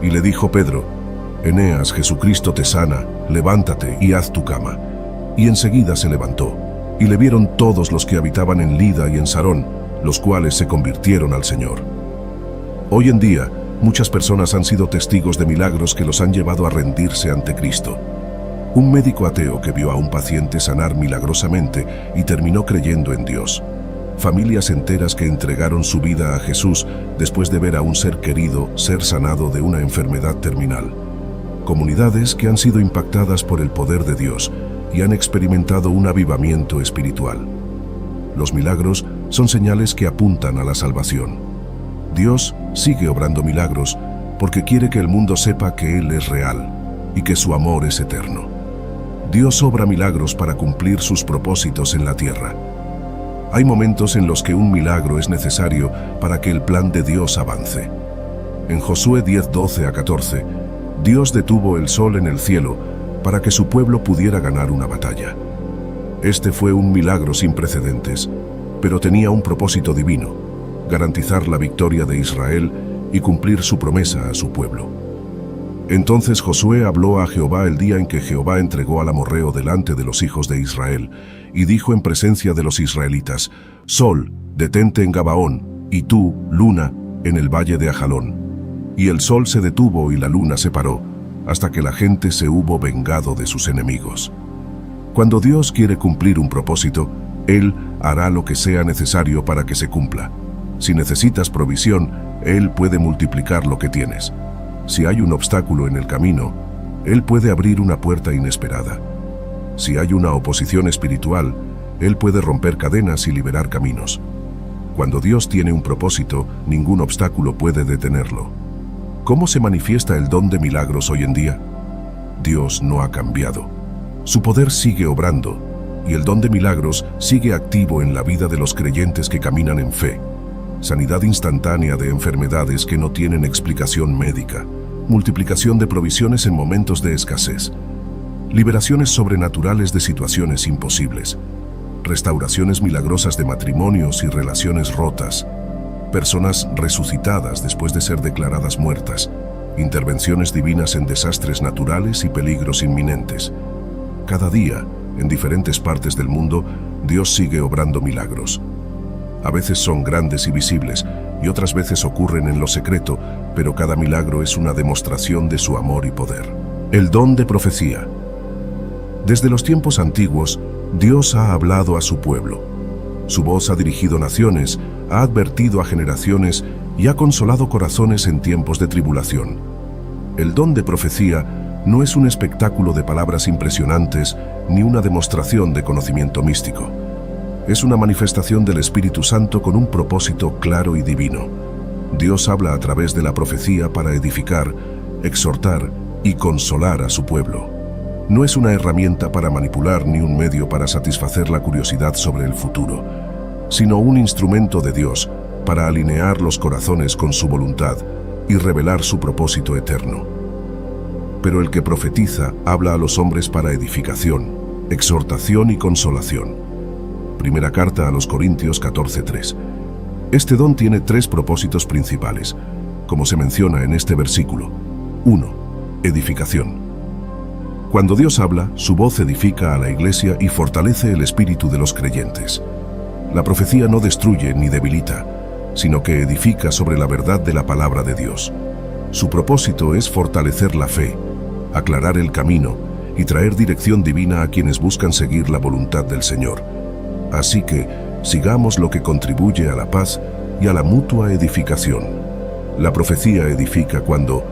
Y le dijo Pedro: «Eneas, Jesucristo te sana, levántate y haz tu cama». Y enseguida se levantó, y le vieron todos los que habitaban en Lida y en Sarón, los cuales se convirtieron al Señor. Hoy en día, muchas personas han sido testigos de milagros que los han llevado a rendirse ante Cristo. Un médico ateo que vio a un paciente sanar milagrosamente y terminó creyendo en Dios. Familias enteras que entregaron su vida a Jesús después de ver a un ser querido ser sanado de una enfermedad terminal. Comunidades que han sido impactadas por el poder de Dios y han experimentado un avivamiento espiritual. Los milagros son señales que apuntan a la salvación. Dios sigue obrando milagros porque quiere que el mundo sepa que Él es real y que su amor es eterno. Dios obra milagros para cumplir sus propósitos en la tierra. Hay momentos en los que un milagro es necesario para que el plan de Dios avance. En Josué 10:12-14, Dios detuvo el sol en el cielo para que su pueblo pudiera ganar una batalla. Este fue un milagro sin precedentes, pero tenía un propósito divino: garantizar la victoria de Israel y cumplir su promesa a su pueblo. Entonces Josué habló a Jehová el día en que Jehová entregó al amorreo delante de los hijos de Israel, y dijo en presencia de los israelitas: Sol, detente en Gabaón, y tú, luna, en el valle de Ajalón. Y el sol se detuvo y la luna se paró, hasta que la gente se hubo vengado de sus enemigos. Cuando Dios quiere cumplir un propósito, Él hará lo que sea necesario para que se cumpla. Si necesitas provisión, Él puede multiplicar lo que tienes. Si hay un obstáculo en el camino, Él puede abrir una puerta inesperada. Si hay una oposición espiritual, Él puede romper cadenas y liberar caminos. Cuando Dios tiene un propósito, ningún obstáculo puede detenerlo. ¿Cómo se manifiesta el don de milagros hoy en día? Dios no ha cambiado. Su poder sigue obrando, y el don de milagros sigue activo en la vida de los creyentes que caminan en fe. Sanidad instantánea de enfermedades que no tienen explicación médica, multiplicación de provisiones en momentos de escasez, liberaciones sobrenaturales de situaciones imposibles, restauraciones milagrosas de matrimonios y relaciones rotas, personas resucitadas después de ser declaradas muertas, intervenciones divinas en desastres naturales y peligros inminentes. Cada día, en diferentes partes del mundo, Dios sigue obrando milagros. A veces son grandes y visibles, y otras veces ocurren en lo secreto, pero cada milagro es una demostración de su amor y poder. El don de profecía. Desde los tiempos antiguos, Dios ha hablado a su pueblo. Su voz ha dirigido naciones, ha advertido a generaciones y ha consolado corazones en tiempos de tribulación. El don de profecía no es un espectáculo de palabras impresionantes ni una demostración de conocimiento místico. Es una manifestación del Espíritu Santo con un propósito claro y divino. Dios habla a través de la profecía para edificar, exhortar y consolar a su pueblo. No es una herramienta para manipular ni un medio para satisfacer la curiosidad sobre el futuro, sino un instrumento de Dios para alinear los corazones con su voluntad y revelar su propósito eterno. Pero el que profetiza habla a los hombres para edificación, exhortación y consolación. Primera carta a los Corintios 14:3. Este don tiene tres propósitos principales, como se menciona en este versículo. 1. Edificación. Cuando Dios habla, su voz edifica a la iglesia y fortalece el espíritu de los creyentes. La profecía no destruye ni debilita, sino que edifica sobre la verdad de la palabra de Dios. Su propósito es fortalecer la fe, aclarar el camino y traer dirección divina a quienes buscan seguir la voluntad del Señor. Así que, sigamos lo que contribuye a la paz y a la mutua edificación. La profecía edifica cuando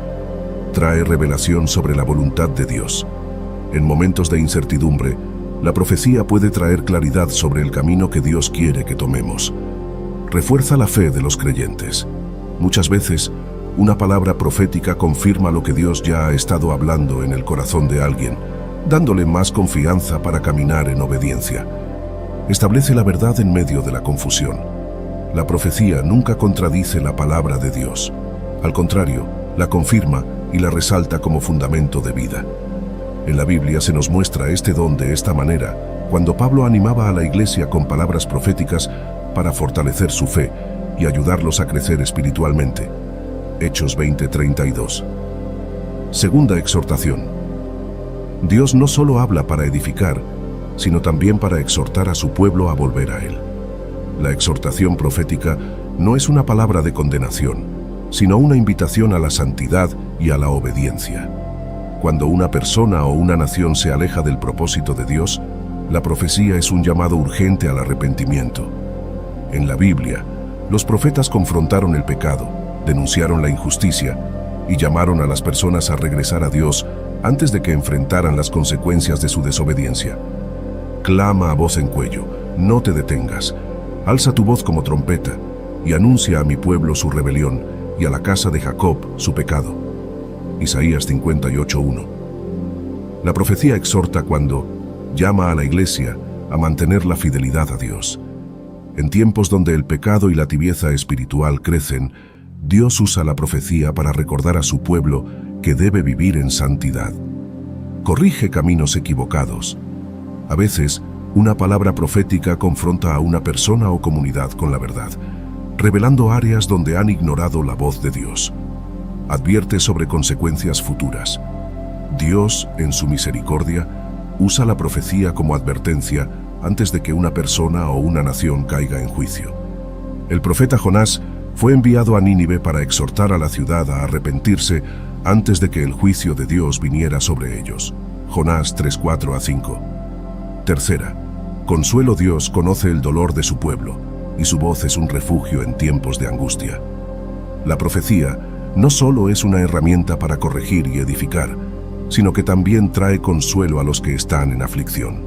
trae revelación sobre la voluntad de Dios. En momentos de incertidumbre, la profecía puede traer claridad sobre el camino que Dios quiere que tomemos. Refuerza la fe de los creyentes. Muchas veces, una palabra profética confirma lo que Dios ya ha estado hablando en el corazón de alguien, dándole más confianza para caminar en obediencia. Establece la verdad en medio de la confusión. La profecía nunca contradice la palabra de Dios. Al contrario, la confirma y la resalta como fundamento de vida. En la Biblia se nos muestra este don de esta manera, cuando Pablo animaba a la iglesia con palabras proféticas para fortalecer su fe y ayudarlos a crecer espiritualmente. Hechos 20:32. Segunda exhortación. Dios no solo habla para edificar, sino también para exhortar a su pueblo a volver a Él. La exhortación profética no es una palabra de condenación, sino una invitación a la santidad y a la obediencia. Cuando una persona o una nación se aleja del propósito de Dios, la profecía es un llamado urgente al arrepentimiento. En la Biblia, los profetas confrontaron el pecado, denunciaron la injusticia y llamaron a las personas a regresar a Dios antes de que enfrentaran las consecuencias de su desobediencia. Clama a voz en cuello, no te detengas. Alza tu voz como trompeta y anuncia a mi pueblo su rebelión y a la casa de Jacob su pecado. Isaías 58:1. La profecía exhorta cuando llama a la iglesia a mantener la fidelidad a Dios. En tiempos donde el pecado y la tibieza espiritual crecen, Dios usa la profecía para recordar a su pueblo que debe vivir en santidad. Corrige caminos equivocados. A veces, Una palabra profética confronta a una persona o comunidad con la verdad, revelando áreas donde han ignorado la voz de Dios. Advierte sobre consecuencias futuras. Dios, en su misericordia, usa la profecía como advertencia antes de que una persona o una nación caiga en juicio. El profeta Jonás fue enviado a Nínive para exhortar a la ciudad a arrepentirse antes de que el juicio de Dios viniera sobre ellos. Jonás 3:4-5. Tercera, Consuelo. Dios conoce el dolor de su pueblo, y su voz es un refugio en tiempos de angustia. La profecía no solo es una herramienta para corregir y edificar, sino que también trae consuelo a los que están en aflicción.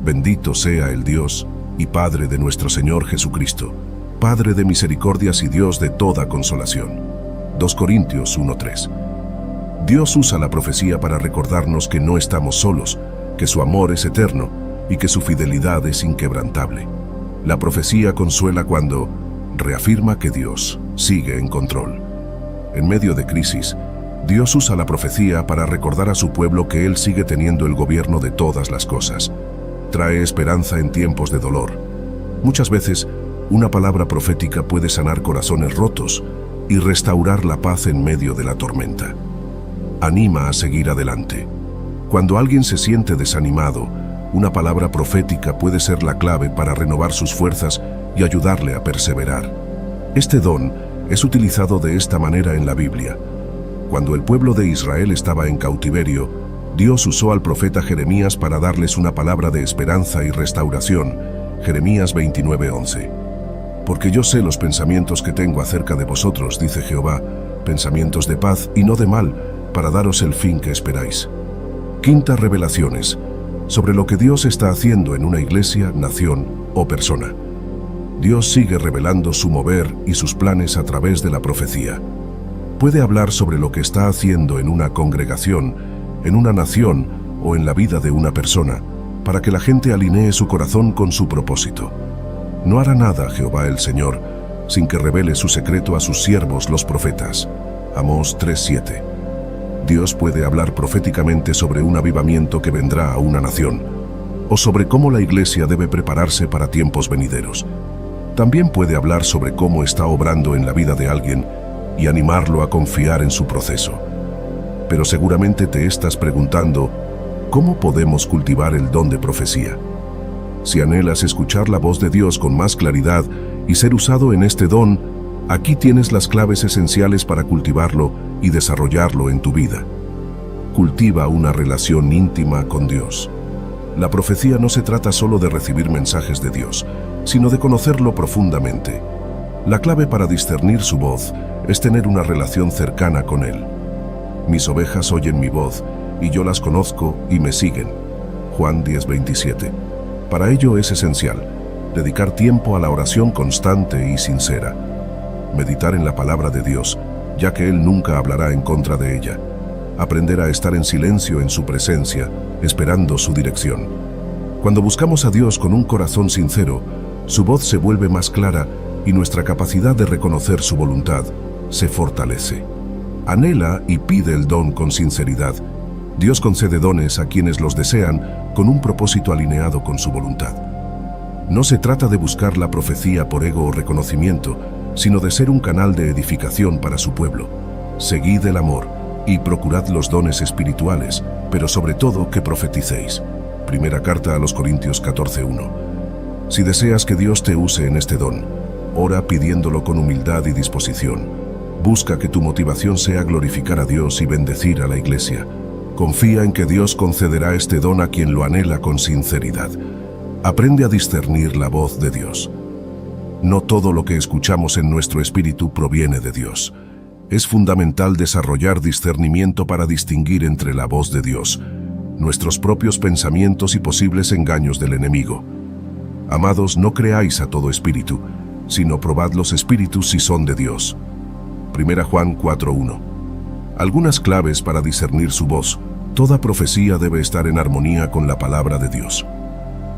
Bendito sea el Dios y Padre de nuestro Señor Jesucristo, Padre de misericordias y Dios de toda consolación. 2 Corintios 1:3. Dios usa la profecía para recordarnos que no estamos solos, que su amor es eterno y que su fidelidad es inquebrantable. La profecía consuela cuando reafirma que Dios sigue en control. En medio de crisis, Dios usa la profecía para recordar a su pueblo que Él sigue teniendo el gobierno de todas las cosas. Trae esperanza en tiempos de dolor. Muchas veces, una palabra profética puede sanar corazones rotos y restaurar la paz en medio de la tormenta. Anima a seguir adelante. Cuando alguien se siente desanimado, una palabra profética puede ser la clave para renovar sus fuerzas y ayudarle a perseverar. Este don es utilizado de esta manera en la Biblia. Cuando el pueblo de Israel estaba en cautiverio, Dios usó al profeta Jeremías para darles una palabra de esperanza y restauración. Jeremías 29:11. Porque yo sé los pensamientos que tengo acerca de vosotros, dice Jehová, pensamientos de paz y no de mal, para daros el fin que esperáis. Quinta, revelaciones sobre lo que Dios está haciendo en una iglesia, nación o persona. Dios sigue revelando su mover y sus planes a través de la profecía. Puede hablar sobre lo que está haciendo en una congregación, en una nación o en la vida de una persona, para que la gente alinee su corazón con su propósito. No hará nada Jehová el Señor sin que revele su secreto a sus siervos los profetas. Amós 3:7. Dios puede hablar proféticamente sobre un avivamiento que vendrá a una nación, o sobre cómo la iglesia debe prepararse para tiempos venideros. También puede hablar sobre cómo está obrando en la vida de alguien y animarlo a confiar en su proceso. Pero seguramente te estás preguntando, ¿cómo podemos cultivar el don de profecía? Si anhelas escuchar la voz de Dios con más claridad y ser usado en este don, aquí tienes las claves esenciales para cultivarlo y desarrollarlo en tu vida. Cultiva una relación íntima con Dios. La profecía no se trata solo de recibir mensajes de Dios, sino de conocerlo profundamente. La clave para discernir su voz es tener una relación cercana con Él. Mis ovejas oyen mi voz, y yo las conozco y me siguen. Juan 10:27. Para ello es esencial dedicar tiempo a la oración constante y sincera. Meditar en la palabra de Dios, ya que Él nunca hablará en contra de ella. Aprender a estar en silencio en su presencia, esperando su dirección. Cuando buscamos a Dios con un corazón sincero, su voz se vuelve más clara y nuestra capacidad de reconocer su voluntad se fortalece. Anhela y pide el don con sinceridad. Dios concede dones a quienes los desean con un propósito alineado con su voluntad. No se trata de buscar la profecía por ego o reconocimiento, sino de ser un canal de edificación para su pueblo. Seguid el amor y procurad los dones espirituales, pero sobre todo que profeticéis. Primera carta a los Corintios 14:1. Si deseas que Dios te use en este don, ora pidiéndolo con humildad y disposición. Busca que tu motivación sea glorificar a Dios y bendecir a la iglesia. Confía en que Dios concederá este don a quien lo anhela con sinceridad. Aprende a discernir la voz de Dios. No todo lo que escuchamos en nuestro espíritu proviene de Dios. Es fundamental desarrollar discernimiento para distinguir entre la voz de Dios, nuestros propios pensamientos y posibles engaños del enemigo. Amados, no creáis a todo espíritu, sino probad los espíritus si son de Dios. Primera Juan 4:1. Algunas claves para discernir su voz. Toda profecía debe estar en armonía con la palabra de Dios.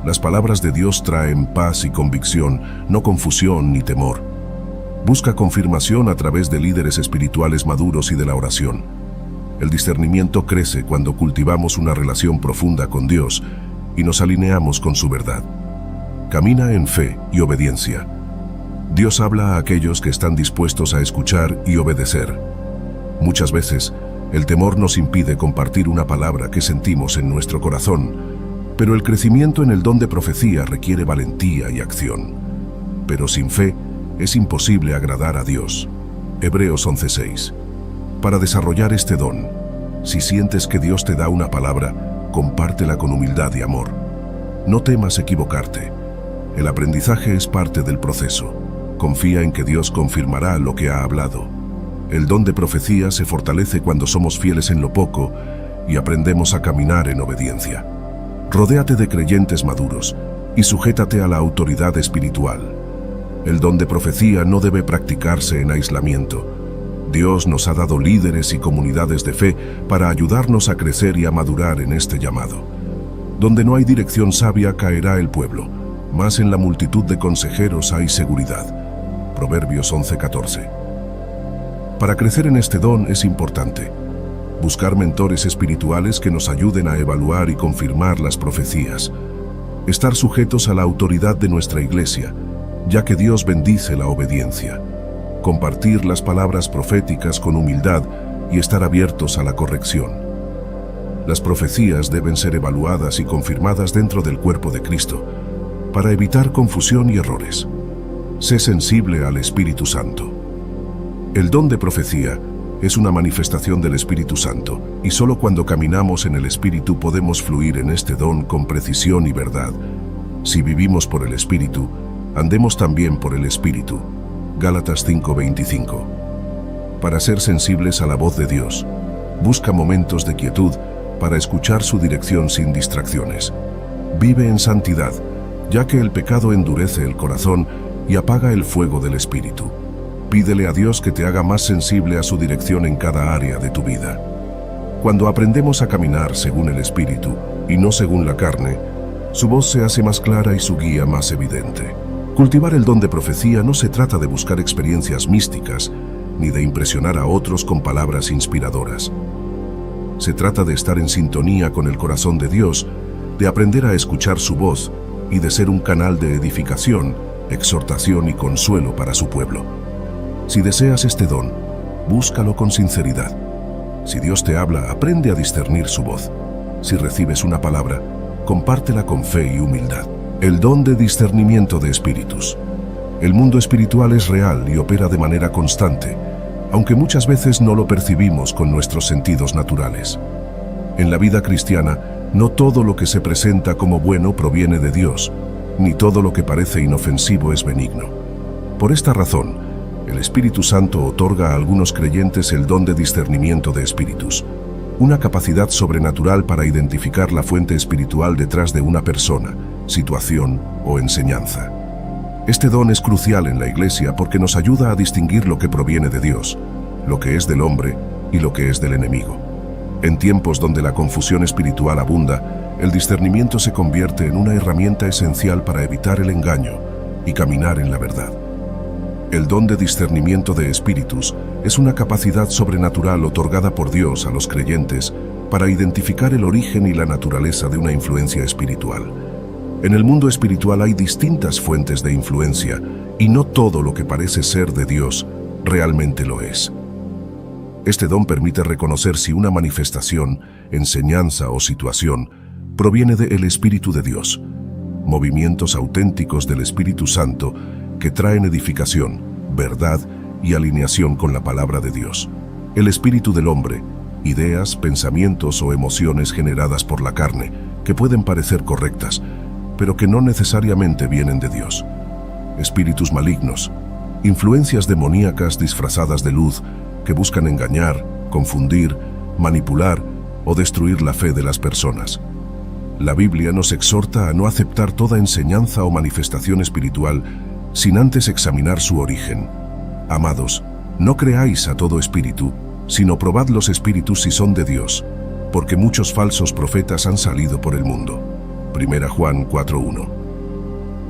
Las palabras de Dios traen paz y convicción, no confusión ni temor. Busca confirmación a través de líderes espirituales maduros y de la oración. El discernimiento crece cuando cultivamos una relación profunda con Dios y nos alineamos con su verdad. Camina en fe y obediencia. Dios habla a aquellos que están dispuestos a escuchar y obedecer. Muchas veces, el temor nos impide compartir una palabra que sentimos en nuestro corazón, pero el crecimiento en el don de profecía requiere valentía y acción. Pero sin fe, es imposible agradar a Dios. Hebreos 11:6. Para desarrollar este don, si sientes que Dios te da una palabra, compártela con humildad y amor. No temas equivocarte. El aprendizaje es parte del proceso. Confía en que Dios confirmará lo que ha hablado. El don de profecía se fortalece cuando somos fieles en lo poco y aprendemos a caminar en obediencia. Rodéate de creyentes maduros y sujétate a la autoridad espiritual. El don de profecía no debe practicarse en aislamiento. Dios nos ha dado líderes y comunidades de fe para ayudarnos a crecer y a madurar en este llamado. Donde no hay dirección sabia caerá el pueblo, mas en la multitud de consejeros hay seguridad. Proverbios 11:14. Para crecer en este don es importante buscar mentores espirituales que nos ayuden a evaluar y confirmar las profecías. Estar sujetos a la autoridad de nuestra iglesia, ya que Dios bendice la obediencia. Compartir las palabras proféticas con humildad y estar abiertos a la corrección. Las profecías deben ser evaluadas y confirmadas dentro del cuerpo de Cristo, para evitar confusión y errores. Sé sensible al Espíritu Santo. El don de profecía es una manifestación del Espíritu Santo, y solo cuando caminamos en el Espíritu podemos fluir en este don con precisión y verdad. Si vivimos por el Espíritu, andemos también por el Espíritu. Gálatas 5:25. Para ser sensibles a la voz de Dios, busca momentos de quietud para escuchar su dirección sin distracciones. Vive en santidad, ya que el pecado endurece el corazón y apaga el fuego del Espíritu. Pídele a Dios que te haga más sensible a su dirección en cada área de tu vida. Cuando aprendemos a caminar según el Espíritu y no según la carne, su voz se hace más clara y su guía más evidente. Cultivar el don de profecía no se trata de buscar experiencias místicas, ni de impresionar a otros con palabras inspiradoras. Se trata de estar en sintonía con el corazón de Dios, de aprender a escuchar su voz y de ser un canal de edificación, exhortación y consuelo para su pueblo. Si deseas este don, búscalo con sinceridad. Si Dios te habla, aprende a discernir su voz. Si recibes una palabra, compártela con fe y humildad. El don de discernimiento de espíritus. El mundo espiritual es real y opera de manera constante, aunque muchas veces no lo percibimos con nuestros sentidos naturales. En la vida cristiana, no todo lo que se presenta como bueno proviene de Dios, ni todo lo que parece inofensivo es benigno. Por esta razón, el Espíritu Santo otorga a algunos creyentes el don de discernimiento de espíritus, una capacidad sobrenatural para identificar la fuente espiritual detrás de una persona, situación o enseñanza. Este don es crucial en la Iglesia porque nos ayuda a distinguir lo que proviene de Dios, lo que es del hombre y lo que es del enemigo. En tiempos donde la confusión espiritual abunda, el discernimiento se convierte en una herramienta esencial para evitar el engaño y caminar en la verdad. El don de discernimiento de espíritus es una capacidad sobrenatural otorgada por Dios a los creyentes para identificar el origen y la naturaleza de una influencia espiritual. En el mundo espiritual hay distintas fuentes de influencia y no todo lo que parece ser de Dios realmente lo es. Este don permite reconocer si una manifestación, enseñanza o situación proviene del Espíritu de Dios, movimientos auténticos del Espíritu Santo que traen edificación, verdad y alineación con la palabra de Dios. El espíritu del hombre, ideas, pensamientos o emociones generadas por la carne, que pueden parecer correctas, pero que no necesariamente vienen de Dios. Espíritus malignos, influencias demoníacas disfrazadas de luz que buscan engañar, confundir, manipular o destruir la fe de las personas. La Biblia nos exhorta a no aceptar toda enseñanza o manifestación espiritual sin antes examinar su origen. Amados, no creáis a todo espíritu, sino probad los espíritus si son de Dios, porque muchos falsos profetas han salido por el mundo. 1 Juan 4:1.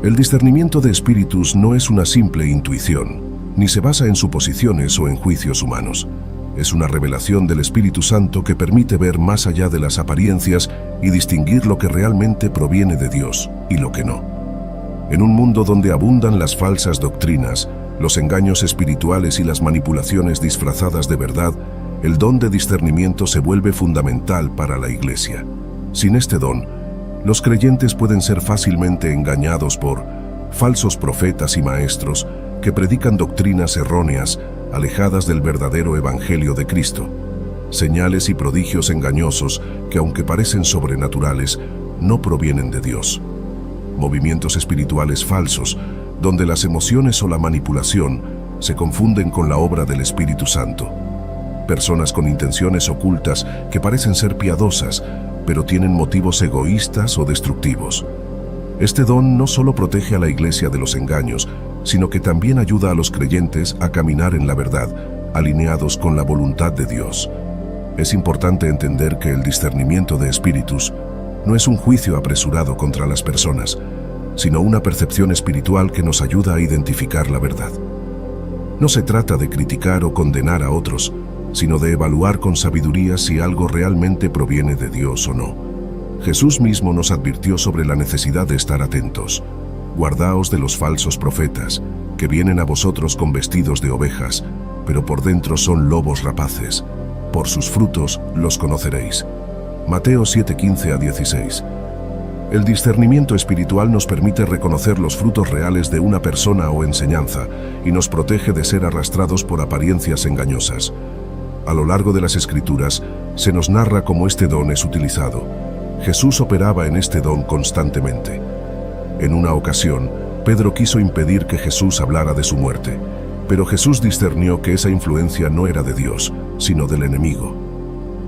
El discernimiento de espíritus no es una simple intuición, ni se basa en suposiciones o en juicios humanos. Es una revelación del Espíritu Santo que permite ver más allá de las apariencias y distinguir lo que realmente proviene de Dios y lo que no. En un mundo donde abundan las falsas doctrinas, los engaños espirituales y las manipulaciones disfrazadas de verdad, el don de discernimiento se vuelve fundamental para la Iglesia. Sin este don, los creyentes pueden ser fácilmente engañados por falsos profetas y maestros que predican doctrinas erróneas, alejadas del verdadero Evangelio de Cristo. Señales y prodigios engañosos que, aunque parecen sobrenaturales, no provienen de Dios. Movimientos espirituales falsos, donde las emociones o la manipulación se confunden con la obra del Espíritu Santo. Personas con intenciones ocultas que parecen ser piadosas, pero tienen motivos egoístas o destructivos. Este don no solo protege a la Iglesia de los engaños, sino que también ayuda a los creyentes a caminar en la verdad, alineados con la voluntad de Dios. Es importante entender que el discernimiento de espíritus no es un juicio apresurado contra las personas, sino una percepción espiritual que nos ayuda a identificar la verdad. No se trata de criticar o condenar a otros, sino de evaluar con sabiduría si algo realmente proviene de Dios o no. Jesús mismo nos advirtió sobre la necesidad de estar atentos. Guardaos de los falsos profetas, que vienen a vosotros con vestidos de ovejas, pero por dentro son lobos rapaces. Por sus frutos los conoceréis. Mateo 7:15-16. El discernimiento espiritual nos permite reconocer los frutos reales de una persona o enseñanza y nos protege de ser arrastrados por apariencias engañosas. A lo largo de las Escrituras se nos narra cómo este don es utilizado. Jesús operaba en este don constantemente. En una ocasión, Pedro quiso impedir que Jesús hablara de su muerte, pero Jesús discernió que esa influencia no era de Dios, sino del enemigo.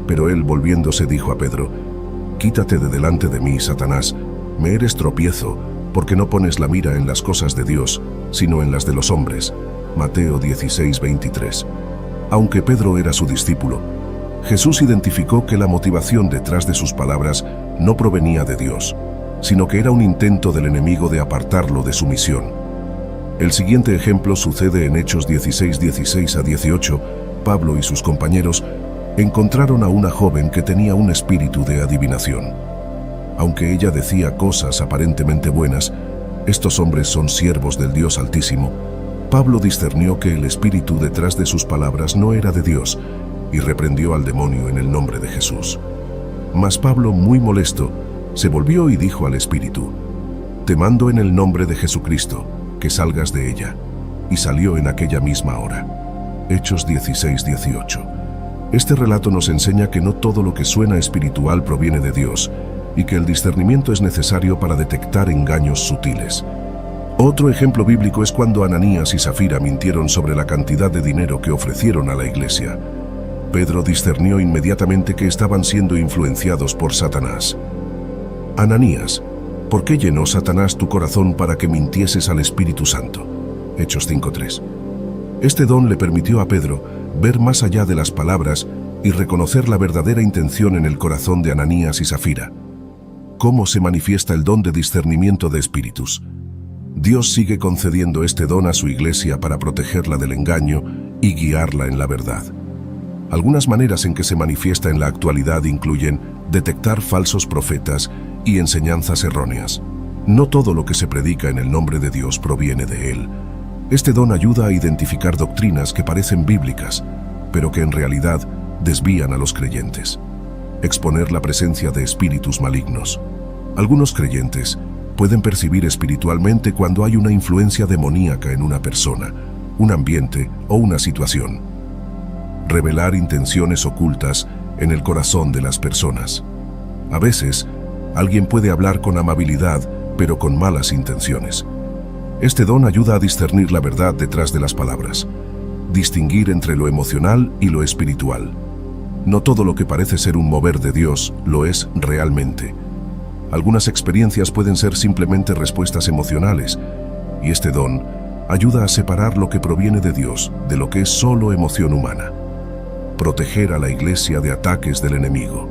Pero él, volviéndose, dijo a Pedro: «Quítate de delante de mí, Satanás, me eres tropiezo, porque no pones la mira en las cosas de Dios, sino en las de los hombres». Mateo 16:23. Aunque Pedro era su discípulo, Jesús identificó que la motivación detrás de sus palabras no provenía de Dios, sino que era un intento del enemigo de apartarlo de su misión. El siguiente ejemplo sucede en Hechos 16:16-18. Pablo y sus compañeros encontraron a una joven que tenía un espíritu de adivinación. Aunque ella decía cosas aparentemente buenas, estos hombres son siervos del Dios Altísimo. Pablo discernió que el espíritu detrás de sus palabras no era de Dios y reprendió al demonio en el nombre de Jesús. Mas Pablo, muy molesto, se volvió y dijo al espíritu: «Te mando en el nombre de Jesucristo, que salgas de ella». Y salió en aquella misma hora. Hechos 16:18. Este relato nos enseña que no todo lo que suena espiritual proviene de Dios y que el discernimiento es necesario para detectar engaños sutiles. Otro ejemplo bíblico es cuando Ananías y Zafira mintieron sobre la cantidad de dinero que ofrecieron a la iglesia. Pedro discernió inmediatamente que estaban siendo influenciados por Satanás. «Ananías, ¿por qué llenó Satanás tu corazón para que mintieses al Espíritu Santo?» Hechos 5:3. Este don le permitió a Pedro ver más allá de las palabras y reconocer la verdadera intención en el corazón de Ananías y Zafira. ¿Cómo se manifiesta el don de discernimiento de espíritus? Dios sigue concediendo este don a su iglesia para protegerla del engaño y guiarla en la verdad. Algunas maneras en que se manifiesta en la actualidad incluyen detectar falsos profetas y enseñanzas erróneas. No todo lo que se predica en el nombre de Dios proviene de Él. Este don ayuda a identificar doctrinas que parecen bíblicas, pero que en realidad desvían a los creyentes. Exponer la presencia de espíritus malignos. Algunos creyentes pueden percibir espiritualmente cuando hay una influencia demoníaca en una persona, un ambiente o una situación. Revelar intenciones ocultas en el corazón de las personas. A veces, alguien puede hablar con amabilidad, pero con malas intenciones. Este don ayuda a discernir la verdad detrás de las palabras, distinguir entre lo emocional y lo espiritual. No todo lo que parece ser un mover de Dios lo es realmente. Algunas experiencias pueden ser simplemente respuestas emocionales, y este don ayuda a separar lo que proviene de Dios de lo que es solo emoción humana. Proteger a la iglesia de ataques del enemigo.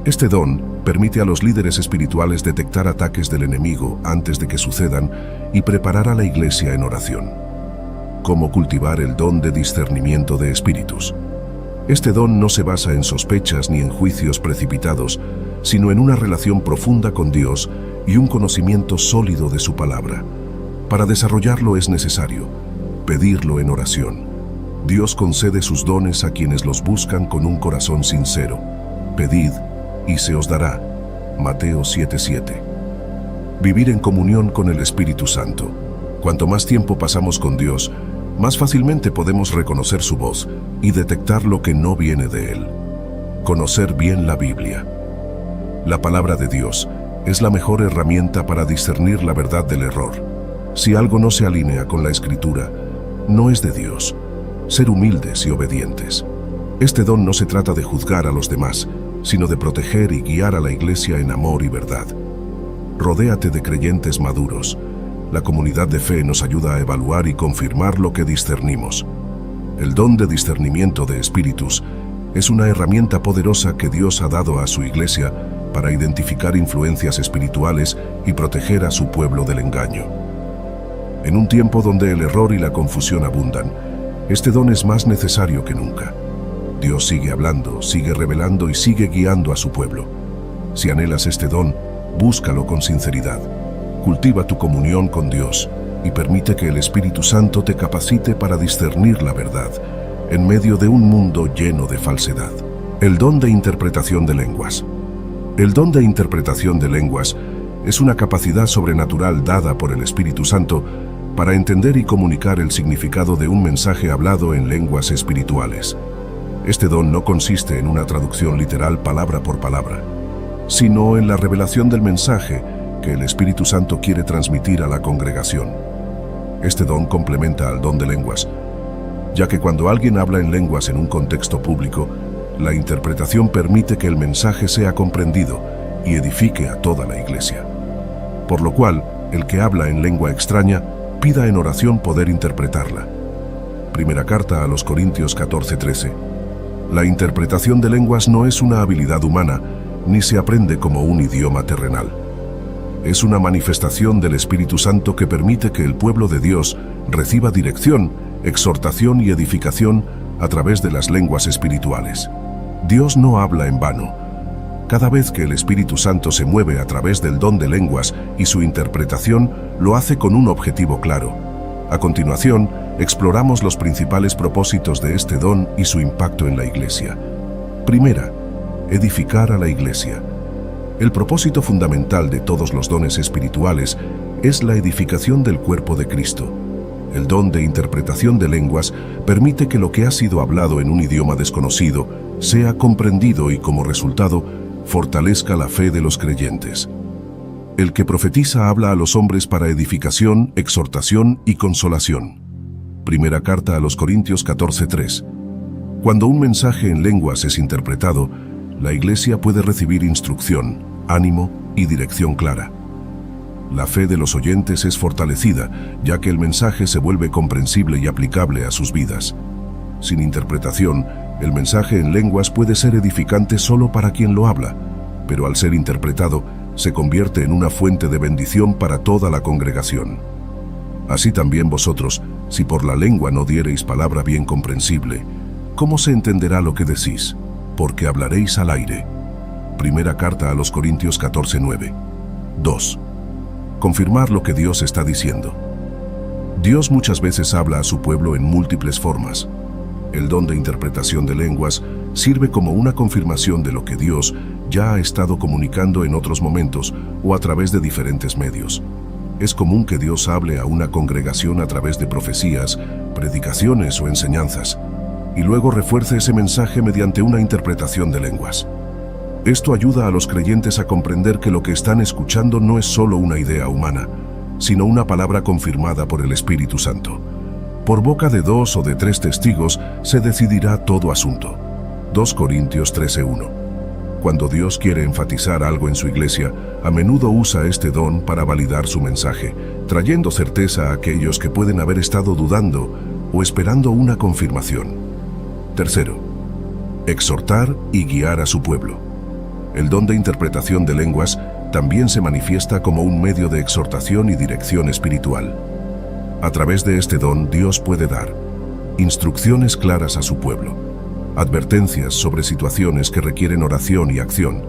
Este don permite a los líderes espirituales detectar ataques del enemigo antes de que sucedan y preparar a la iglesia en oración. ¿Cómo cultivar el don de discernimiento de espíritus? Este don no se basa en sospechas ni en juicios precipitados, sino en una relación profunda con Dios y un conocimiento sólido de su palabra. Para desarrollarlo es necesario pedirlo en oración. Dios concede sus dones a quienes los buscan con un corazón sincero. Pedid y se os dará. Mateo 7:7. Vivir en comunión con el Espíritu Santo. Cuanto más tiempo pasamos con Dios, más fácilmente podemos reconocer su voz y detectar lo que no viene de Él. Conocer bien la Biblia. La palabra de Dios es la mejor herramienta para discernir la verdad del error. Si algo no se alinea con la Escritura, no es de Dios. Ser humildes y obedientes. Este don no se trata de juzgar a los demás, sino de proteger y guiar a la Iglesia en amor y verdad. Rodéate de creyentes maduros. La comunidad de fe nos ayuda a evaluar y confirmar lo que discernimos. El don de discernimiento de espíritus es una herramienta poderosa que Dios ha dado a su Iglesia para identificar influencias espirituales y proteger a su pueblo del engaño. En un tiempo donde el error y la confusión abundan, este don es más necesario que nunca. Dios sigue hablando, sigue revelando y sigue guiando a su pueblo. Si anhelas este don, búscalo con sinceridad. Cultiva tu comunión con Dios y permite que el Espíritu Santo te capacite para discernir la verdad en medio de un mundo lleno de falsedad. El don de interpretación de lenguas. El don de interpretación de lenguas es una capacidad sobrenatural dada por el Espíritu Santo para entender y comunicar el significado de un mensaje hablado en lenguas espirituales. Este don no consiste en una traducción literal palabra por palabra, sino en la revelación del mensaje que el Espíritu Santo quiere transmitir a la congregación. Este don complementa al don de lenguas, ya que cuando alguien habla en lenguas en un contexto público, la interpretación permite que el mensaje sea comprendido y edifique a toda la iglesia. Por lo cual, el que habla en lengua extraña, pida en oración poder interpretarla. Primera carta a los Corintios 14:13. La interpretación de lenguas no es una habilidad humana, ni se aprende como un idioma terrenal. Es una manifestación del Espíritu Santo que permite que el pueblo de Dios reciba dirección, exhortación y edificación a través de las lenguas espirituales. Dios no habla en vano. Cada vez que el Espíritu Santo se mueve a través del don de lenguas y su interpretación, lo hace con un objetivo claro. A continuación, exploramos los principales propósitos de este don y su impacto en la iglesia. Primera, edificar a la iglesia. El propósito fundamental de todos los dones espirituales es la edificación del cuerpo de Cristo. El don de interpretación de lenguas permite que lo que ha sido hablado en un idioma desconocido sea comprendido y, como resultado, fortalezca la fe de los creyentes. El que profetiza habla a los hombres para edificación, exhortación y consolación. Primera carta a los Corintios 14:3. Cuando un mensaje en lenguas es interpretado, la iglesia puede recibir instrucción, ánimo y dirección clara. La fe de los oyentes es fortalecida, ya que el mensaje se vuelve comprensible y aplicable a sus vidas. Sin interpretación, el mensaje en lenguas puede ser edificante solo para quien lo habla, pero al ser interpretado, se convierte en una fuente de bendición para toda la congregación. Así también vosotros, si por la lengua no diereis palabra bien comprensible, ¿cómo se entenderá lo que decís? Porque hablaréis al aire. Primera carta a los Corintios 14:9. 2. Confirmar lo que Dios está diciendo. Dios muchas veces habla a su pueblo en múltiples formas. El don de interpretación de lenguas sirve como una confirmación de lo que Dios ya ha estado comunicando en otros momentos o a través de diferentes medios. Es común que Dios hable a una congregación a través de profecías, predicaciones o enseñanzas, y luego refuerce ese mensaje mediante una interpretación de lenguas. Esto ayuda a los creyentes a comprender que lo que están escuchando no es solo una idea humana, sino una palabra confirmada por el Espíritu Santo. Por boca de 2 o de 3 testigos se decidirá todo asunto. 2 Corintios 13:1. Cuando Dios quiere enfatizar algo en su iglesia, a menudo usa este don para validar su mensaje, trayendo certeza a aquellos que pueden haber estado dudando o esperando una confirmación. Tercero, exhortar y guiar a su pueblo. El don de interpretación de lenguas también se manifiesta como un medio de exhortación y dirección espiritual. A través de este don, Dios puede dar instrucciones claras a su pueblo, advertencias sobre situaciones que requieren oración y acción,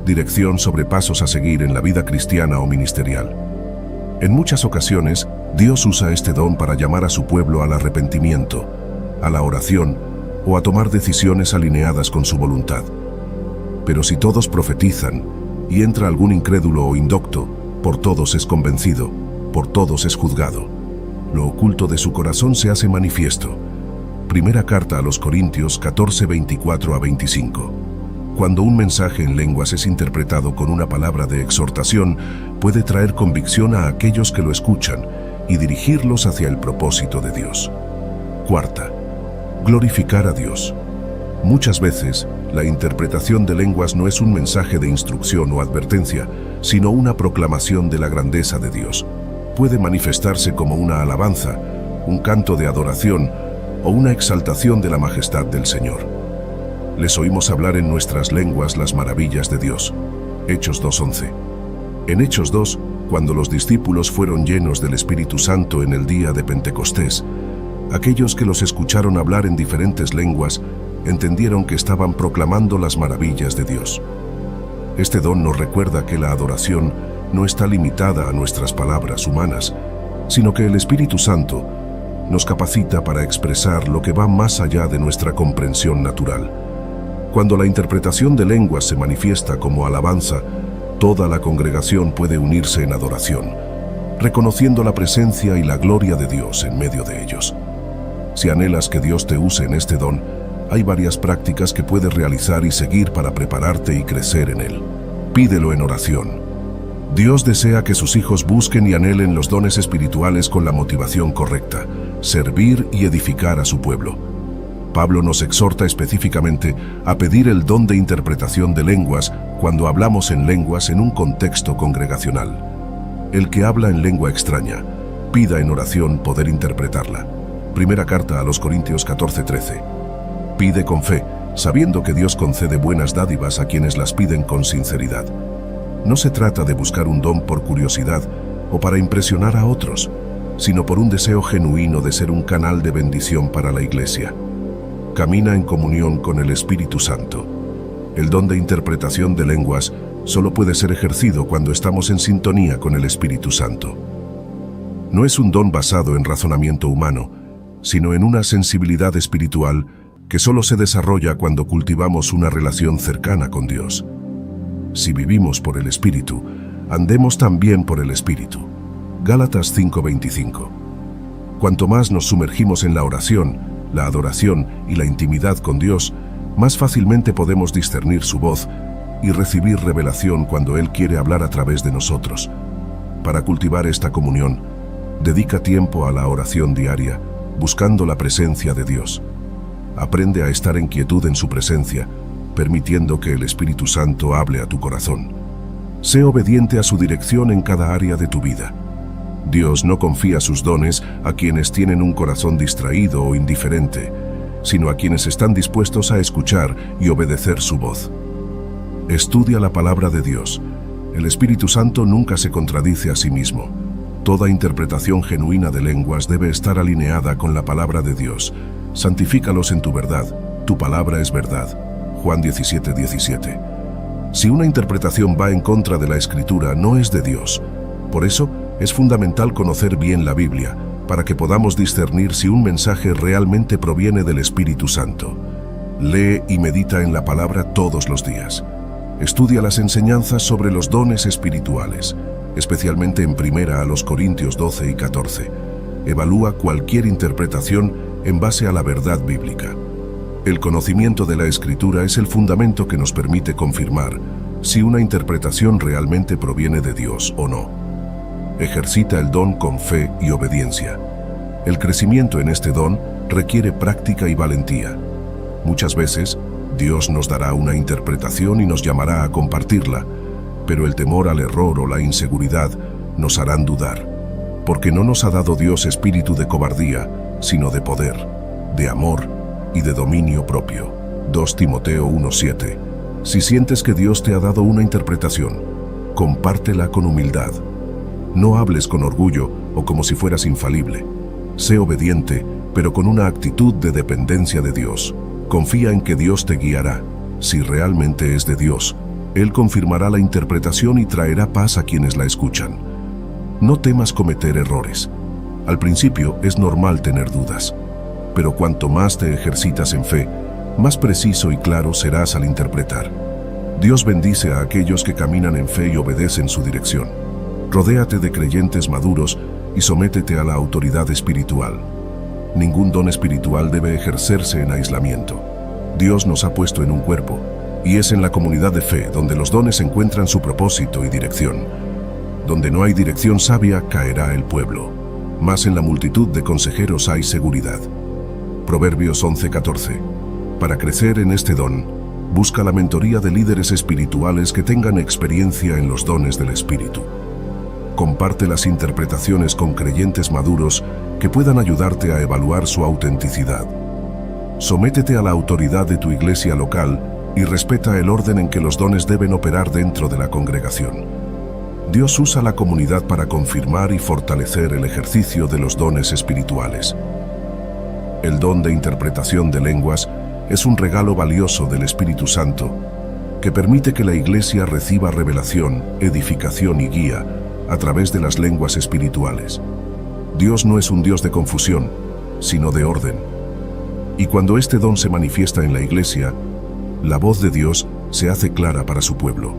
dirección sobre pasos a seguir en la vida cristiana o ministerial. En muchas ocasiones, Dios usa este don para llamar a su pueblo al arrepentimiento, a la oración o a tomar decisiones alineadas con su voluntad. Pero si todos profetizan y entra algún incrédulo o indocto, por todos es convencido, por todos es juzgado. Lo oculto de su corazón se hace manifiesto. Primera carta a los Corintios 14, 24 a 25. Cuando un mensaje en lenguas es interpretado con una palabra de exhortación, puede traer convicción a aquellos que lo escuchan y dirigirlos hacia el propósito de Dios. Cuarta, glorificar a Dios. Muchas veces, la interpretación de lenguas no es un mensaje de instrucción o advertencia, sino una proclamación de la grandeza de Dios. Puede manifestarse como una alabanza, un canto de adoración o una exaltación de la majestad del Señor. Les oímos hablar en nuestras lenguas las maravillas de Dios. Hechos 2:11. En Hechos 2, cuando los discípulos fueron llenos del Espíritu Santo en el día de Pentecostés, aquellos que los escucharon hablar en diferentes lenguas entendieron que estaban proclamando las maravillas de Dios. Este don nos recuerda que la adoración no está limitada a nuestras palabras humanas, sino que el Espíritu Santo nos capacita para expresar lo que va más allá de nuestra comprensión natural. Cuando la interpretación de lenguas se manifiesta como alabanza, toda la congregación puede unirse en adoración, reconociendo la presencia y la gloria de Dios en medio de ellos. Si anhelas que Dios te use en este don, hay varias prácticas que puedes realizar y seguir para prepararte y crecer en él. Pídelo en oración. Dios desea que sus hijos busquen y anhelen los dones espirituales con la motivación correcta, servir y edificar a su pueblo. Pablo nos exhorta específicamente a pedir el don de interpretación de lenguas cuando hablamos en lenguas en un contexto congregacional. El que habla en lengua extraña, pida en oración poder interpretarla. Primera carta a los Corintios 14:13. Pide con fe, sabiendo que Dios concede buenas dádivas a quienes las piden con sinceridad. No se trata de buscar un don por curiosidad o para impresionar a otros, sino por un deseo genuino de ser un canal de bendición para la Iglesia. Camina en comunión con el Espíritu Santo. El don de interpretación de lenguas solo puede ser ejercido cuando estamos en sintonía con el Espíritu Santo. No es un don basado en razonamiento humano, sino en una sensibilidad espiritual que solo se desarrolla cuando cultivamos una relación cercana con Dios. Si vivimos por el Espíritu, andemos también por el Espíritu. Gálatas 5:25. Cuanto más nos sumergimos en la oración, la adoración y la intimidad con Dios, más fácilmente podemos discernir su voz y recibir revelación cuando Él quiere hablar a través de nosotros. Para cultivar esta comunión, dedica tiempo a la oración diaria, buscando la presencia de Dios. Aprende a estar en quietud en su presencia, permitiendo que el Espíritu Santo hable a tu corazón. Sé obediente a su dirección en cada área de tu vida. Dios no confía sus dones a quienes tienen un corazón distraído o indiferente, sino a quienes están dispuestos a escuchar y obedecer su voz. Estudia la palabra de Dios. El Espíritu Santo nunca se contradice a sí mismo. Toda interpretación genuina de lenguas debe estar alineada con la palabra de Dios. Santifícalos en tu verdad. Tu palabra es verdad. Juan 17:17. Si una interpretación va en contra de la Escritura, no es de Dios. Por eso, es fundamental conocer bien la Biblia, para que podamos discernir si un mensaje realmente proviene del Espíritu Santo. Lee y medita en la palabra todos los días. Estudia las enseñanzas sobre los dones espirituales, especialmente en Primera a los Corintios 12 y 14. Evalúa cualquier interpretación en base a la verdad bíblica. El conocimiento de la Escritura es el fundamento que nos permite confirmar si una interpretación realmente proviene de Dios o no. Ejercita el don con fe y obediencia. El crecimiento en este don requiere práctica y valentía. Muchas veces, Dios nos dará una interpretación y nos llamará a compartirla, pero el temor al error o la inseguridad nos harán dudar, porque no nos ha dado Dios espíritu de cobardía, sino de poder, de amor y de dominio propio. 2 Timoteo 1:7. Si sientes que Dios te ha dado una interpretación, compártela con humildad. No hables con orgullo o como si fueras infalible. Sé obediente, pero con una actitud de dependencia de Dios. Confía en que Dios te guiará. Si realmente es de Dios, Él confirmará la interpretación y traerá paz a quienes la escuchan. No temas cometer errores. Al principio es normal tener dudas, pero cuanto más te ejercitas en fe, más preciso y claro serás al interpretar. Dios bendice a aquellos que caminan en fe y obedecen su dirección. Rodéate de creyentes maduros y sométete a la autoridad espiritual. Ningún don espiritual debe ejercerse en aislamiento. Dios nos ha puesto en un cuerpo, y es en la comunidad de fe donde los dones encuentran su propósito y dirección. Donde no hay dirección sabia, caerá el pueblo. Mas en la multitud de consejeros hay seguridad. Proverbios 11:14. Para crecer en este don, busca la mentoría de líderes espirituales que tengan experiencia en los dones del Espíritu. Comparte las interpretaciones con creyentes maduros que puedan ayudarte a evaluar su autenticidad. Sométete a la autoridad de tu iglesia local y respeta el orden en que los dones deben operar dentro de la congregación. Dios usa la comunidad para confirmar y fortalecer el ejercicio de los dones espirituales. El don de interpretación de lenguas es un regalo valioso del Espíritu Santo que permite que la iglesia reciba revelación, edificación y guía a través de las lenguas espirituales. Dios no es un Dios de confusión, sino de orden. Y cuando este don se manifiesta en la iglesia, la voz de Dios se hace clara para su pueblo.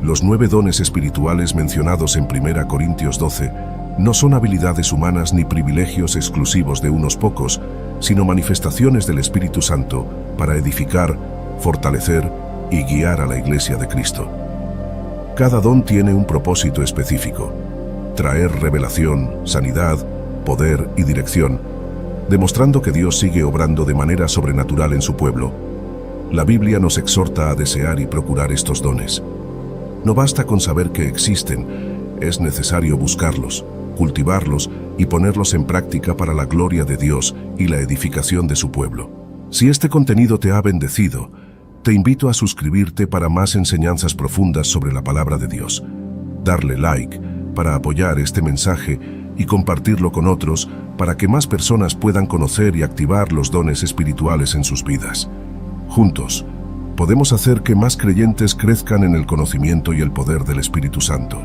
Los 9 dones espirituales mencionados en 1 Corintios 12 no son habilidades humanas ni privilegios exclusivos de unos pocos, sino manifestaciones del Espíritu Santo para edificar, fortalecer y guiar a la iglesia de Cristo. Cada don tiene un propósito específico: traer revelación, sanidad, poder y dirección, demostrando que Dios sigue obrando de manera sobrenatural en su pueblo. La Biblia nos exhorta a desear y procurar estos dones. No basta con saber que existen, es necesario buscarlos, cultivarlos y ponerlos en práctica para la gloria de Dios y la edificación de su pueblo. Si este contenido te ha bendecido, te invito a suscribirte para más enseñanzas profundas sobre la palabra de Dios. Darle like para apoyar este mensaje y compartirlo con otros para que más personas puedan conocer y activar los dones espirituales en sus vidas. Juntos, podemos hacer que más creyentes crezcan en el conocimiento y el poder del Espíritu Santo.